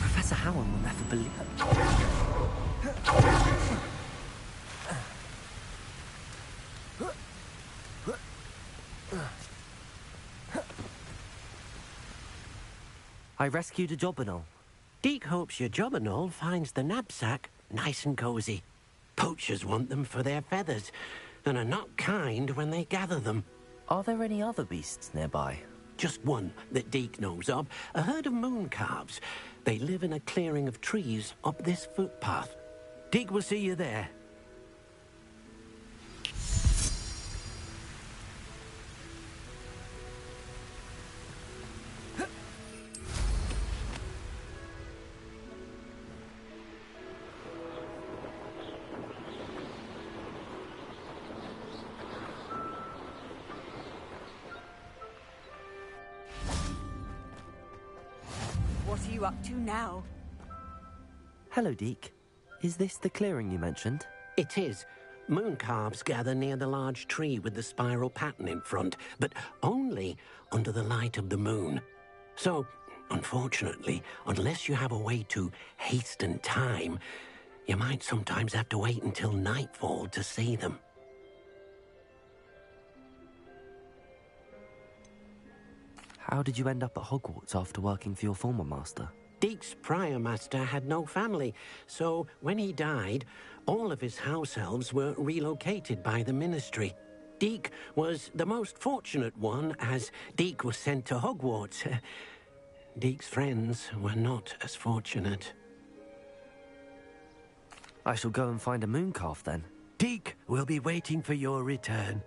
Professor Howard will never believe it. I rescued a Jobberknoll. Deek hopes your Jobberknoll finds the knapsack nice and cozy. Poachers want them for their feathers, and are not kind when they gather them. Are there any other beasts nearby? Just one that Deek knows of, a herd of moon calves. They live in a clearing of trees up this footpath. Deek will see you there. What are you up to now? Hello, Deek. Is this the clearing you mentioned? It is. Moon calves gather near the large tree with the spiral pattern in front, but only under the light of the moon. So, unfortunately, unless you have a way to hasten time, you might sometimes have to wait until nightfall to see them. How did you end up at Hogwarts after working for your former master? Deek's prior master had no family, so when he died, all of his house elves were relocated by the ministry. Deek was the most fortunate one, as Deek was sent to Hogwarts. Deek's friends were not as fortunate. I shall go and find a mooncalf then. Deek will be waiting for your return.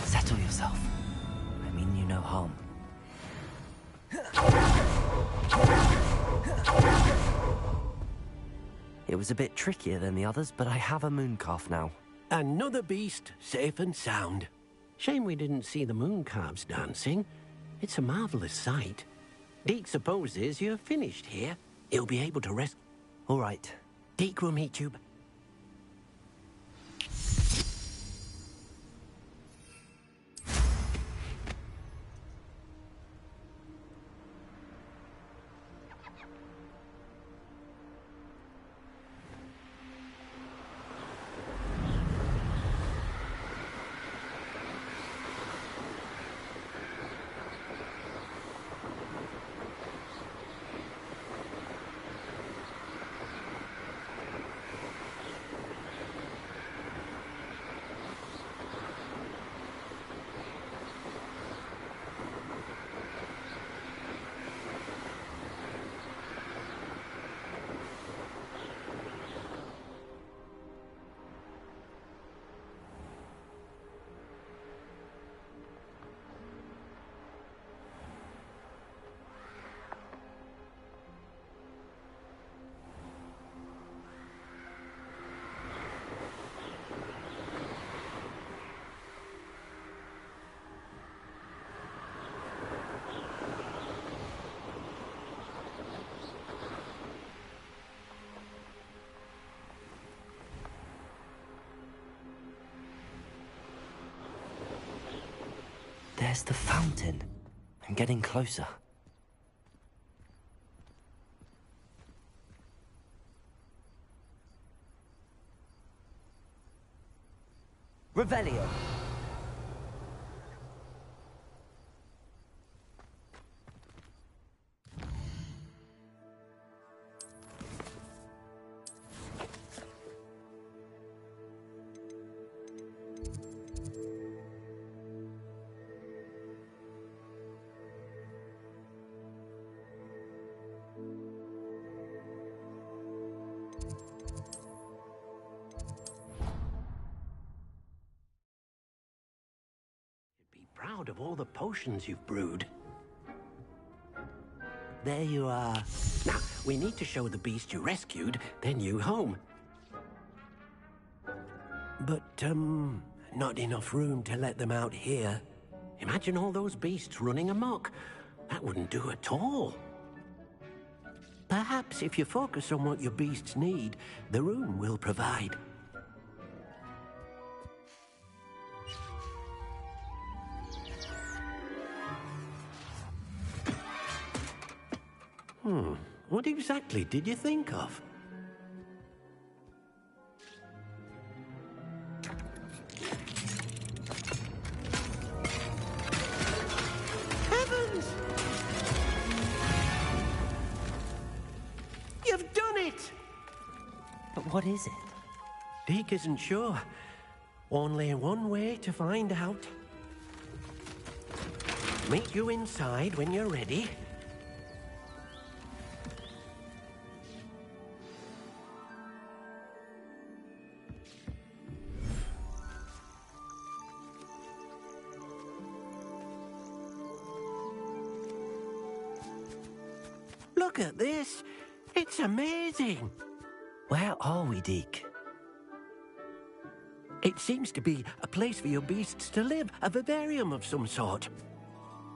Settle yourself. I mean you no harm. It was a bit trickier than the others, but I have a mooncalf now. Another beast, safe and sound. Shame we didn't see the mooncalves dancing. It's a marvelous sight. Deek supposes you're finished here. He'll be able to rest. All right. Deek will meet you. There's the fountain. I'm getting closer. Revelio. Proud of all the potions you've brewed. There you are. Now, we need to show the beast you rescued their new home. But, not enough room to let them out here. Imagine all those beasts running amok. That wouldn't do at all. Perhaps if you focus on what your beasts need, the room will provide. What exactly did you think of? Heavens! You've done it! But what is it? Deke isn't sure. Only one way to find out. Meet you inside when you're ready. Look at this. It's amazing. Where are we, Deke? It seems to be a place for your beasts to live, a vivarium of some sort.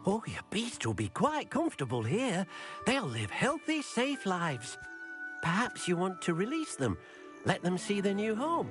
Oh, your beasts will be quite comfortable here. They'll live healthy, safe lives. Perhaps you want to release them, let them see their new home.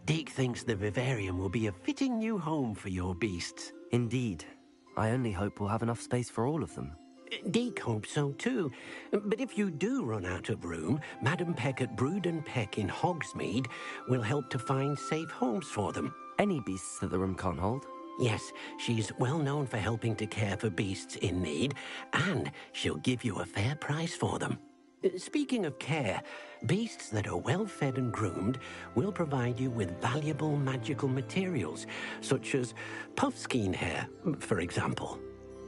Deke thinks the vivarium will be a fitting new home for your beasts. Indeed. I only hope we'll have enough space for all of them. Deke hopes so too. But if you do run out of room, Madam Peck at Brood and Peck in Hogsmeade will help to find safe homes for them. Any beasts that the room can't hold? Yes, she's well known for helping to care for beasts in need, and she'll give you a fair price for them. Speaking of care, beasts that are well fed and groomed will provide you with valuable magical materials, such as puffskein hair, for example.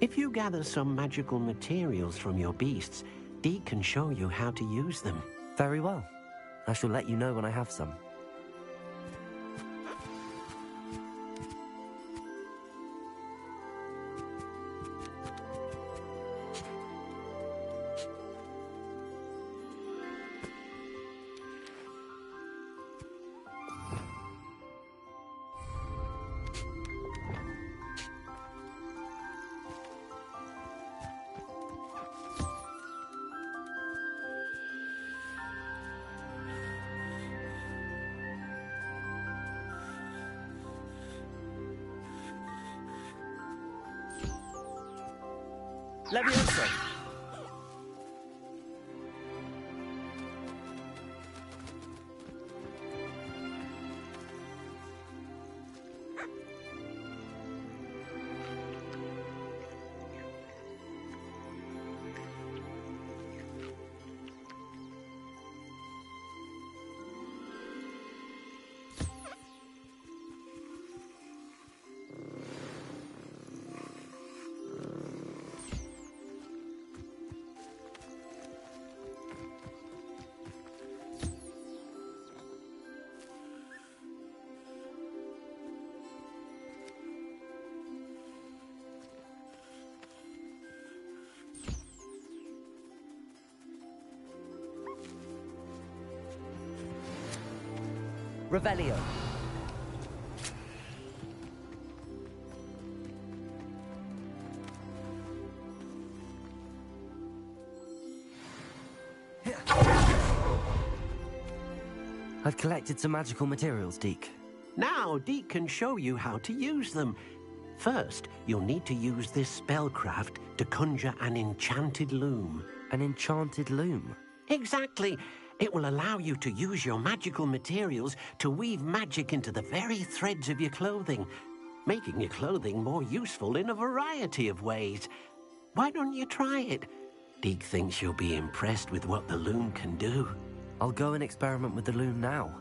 If you gather some magical materials from your beasts, Deke can show you how to use them. Very well. I shall let you know when I have some. Leviosa! Revelio. I've collected some magical materials, Deke. Now, Deke can show you how to use them. First, you'll need to use this spellcraft to conjure an enchanted loom. An enchanted loom? Exactly. It will allow you to use your magical materials to weave magic into the very threads of your clothing, making your clothing more useful in a variety of ways. Why don't you try it? Deke thinks you'll be impressed with what the loom can do. I'll go and experiment with the loom now.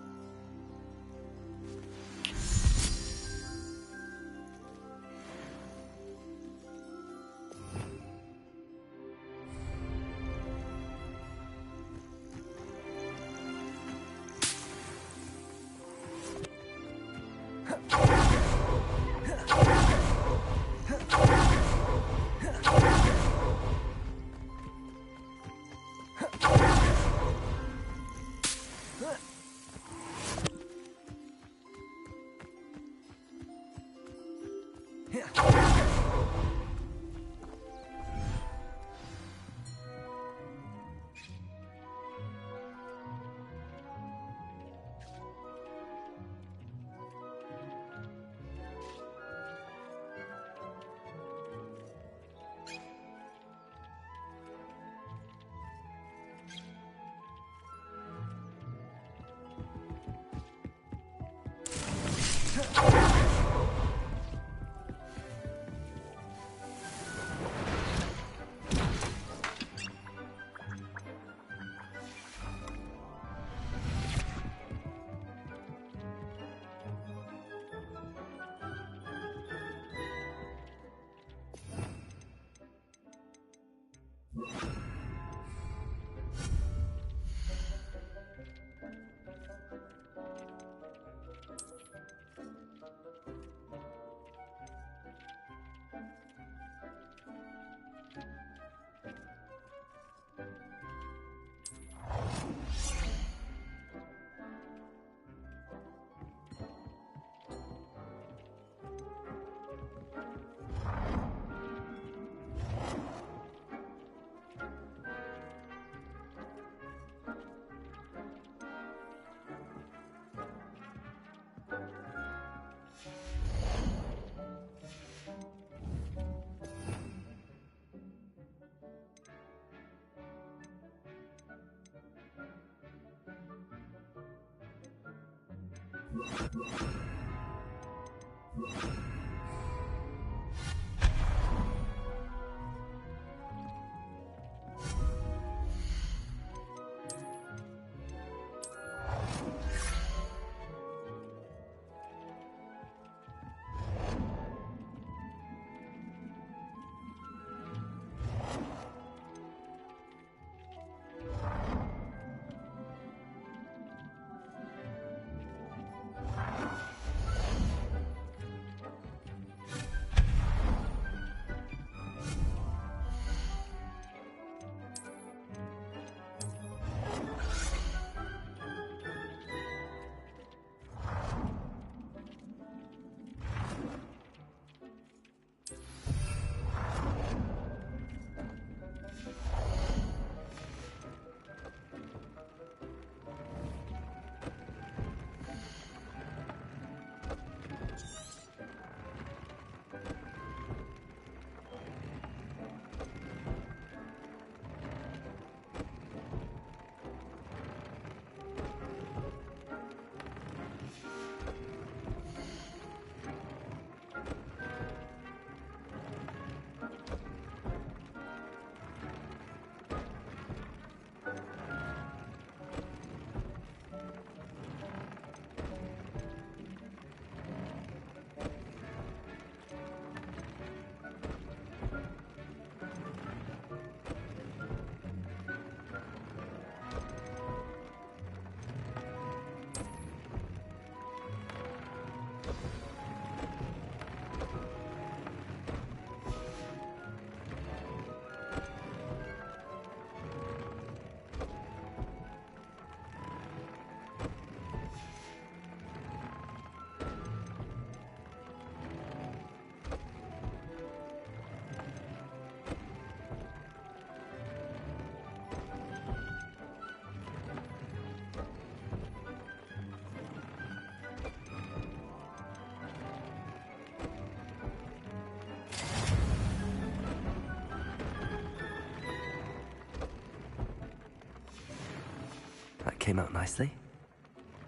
That came out nicely.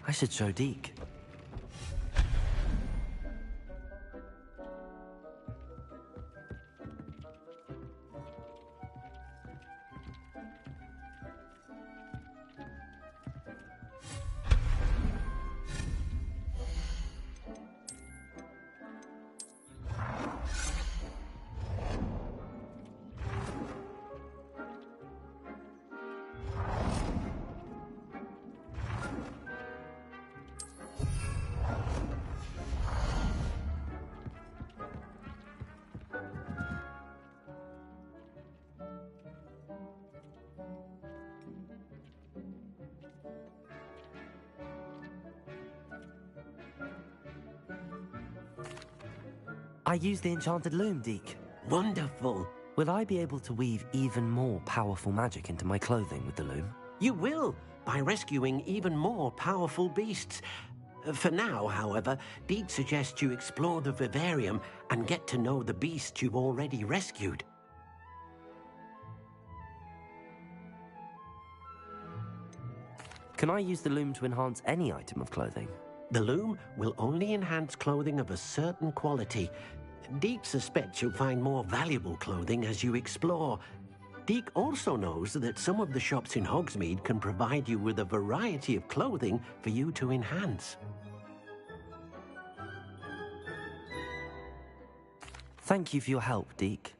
I should show Deke. I used the enchanted loom, Deke. Wonderful. Will I be able to weave even more powerful magic into my clothing with the loom? You will, by rescuing even more powerful beasts. For now, however, Deke suggests you explore the vivarium and get to know the beasts you've already rescued. Can I use the loom to enhance any item of clothing? The loom will only enhance clothing of a certain quality. Deke suspects you'll find more valuable clothing as you explore. Deke also knows that some of the shops in Hogsmeade can provide you with a variety of clothing for you to enhance. Thank you for your help, Deke.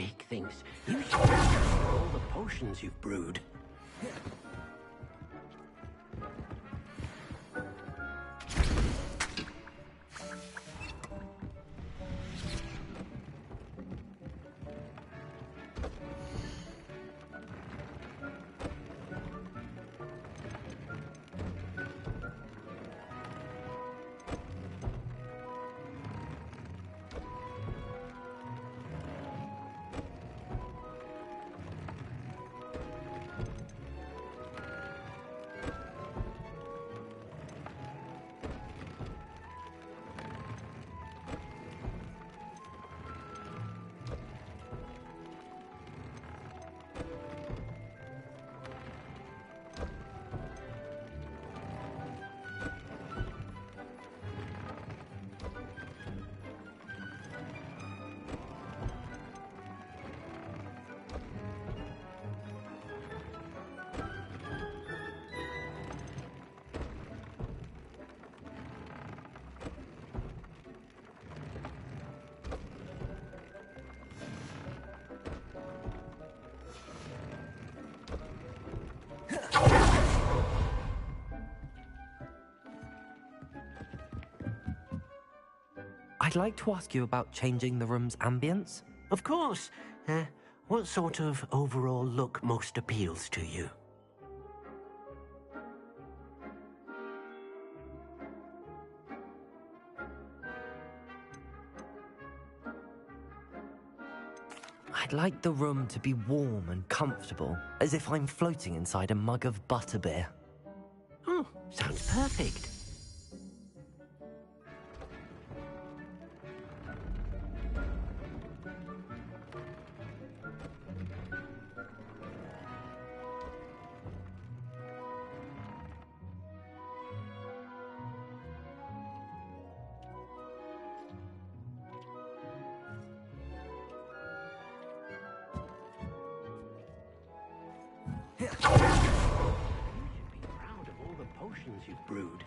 take things. You should be proud of all the potions you've brewed. I'd like to ask you about changing the room's ambience. Of course. What sort of overall look most appeals to you? I'd like the room to be warm and comfortable, as if I'm floating inside a mug of butterbeer. Oh, sounds perfect. You should be proud of all the potions you've brewed.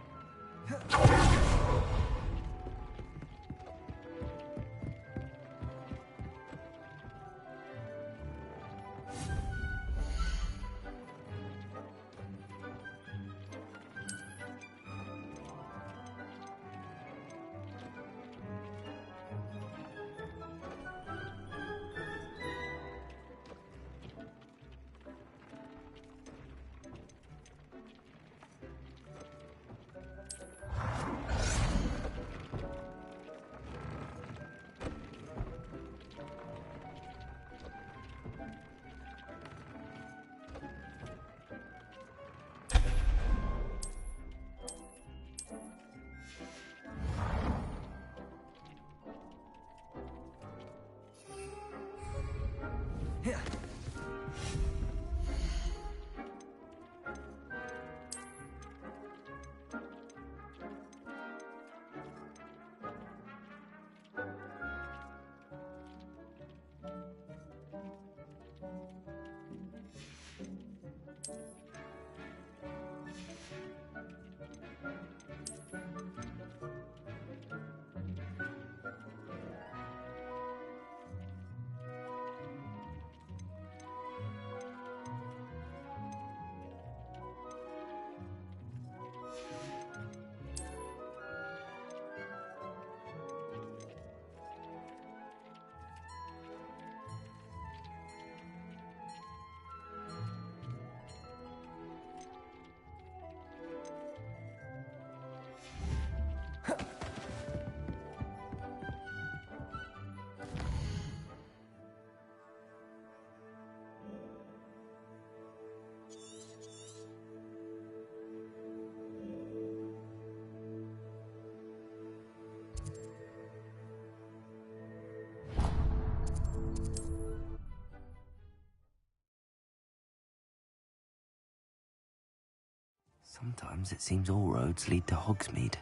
Sometimes it seems all roads lead to Hogsmeade.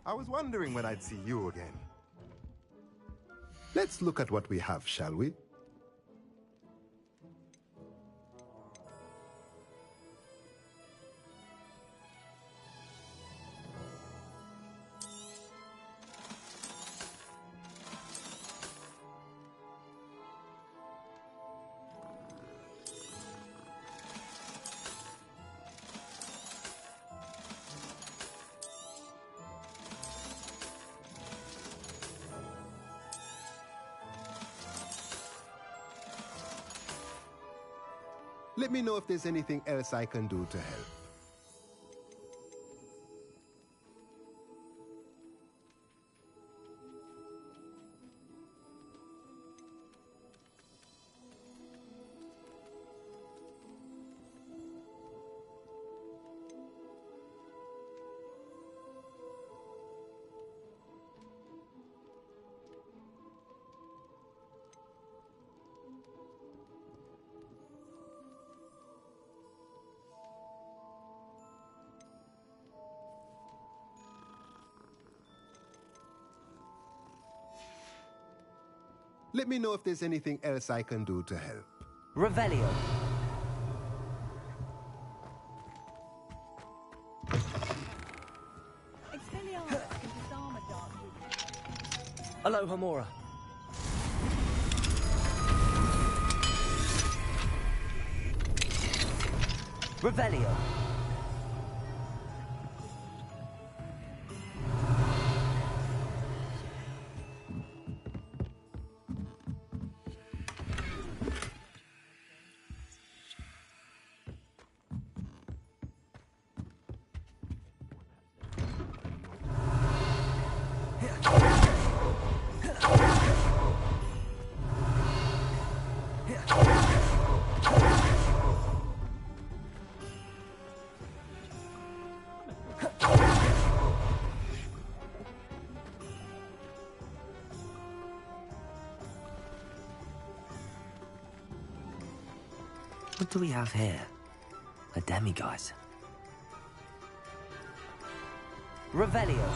I was wondering when I'd see you again. Let's look at what we have, shall we? Let me know if there's anything else I can do to help. Let me know if there's anything else I can do to help. Revelio. Aloha Mora. Revelio. What do we have here? A demiguise. Revelio.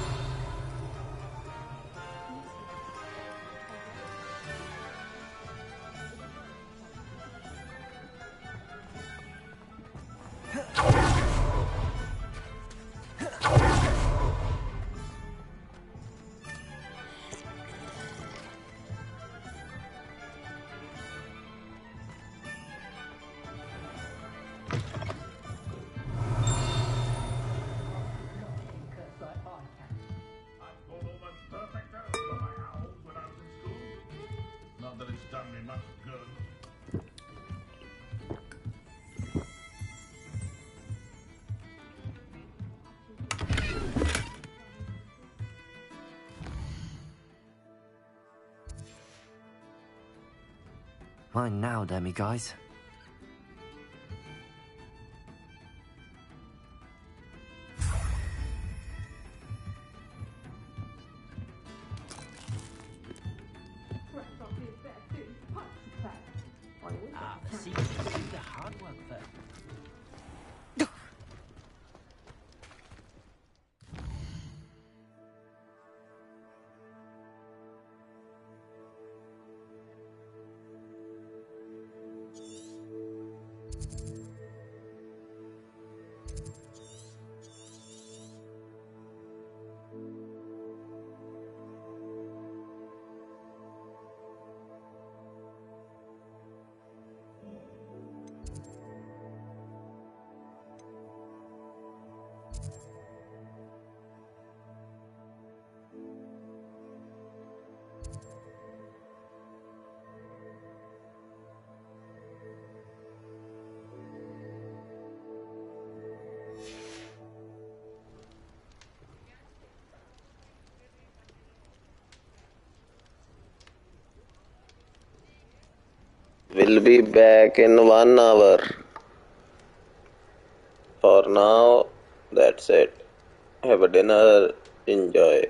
Mine now, demiguise. The secret is to do the hard work first. We'll be back in 1 hour. For now, that's it. Have a dinner. Enjoy.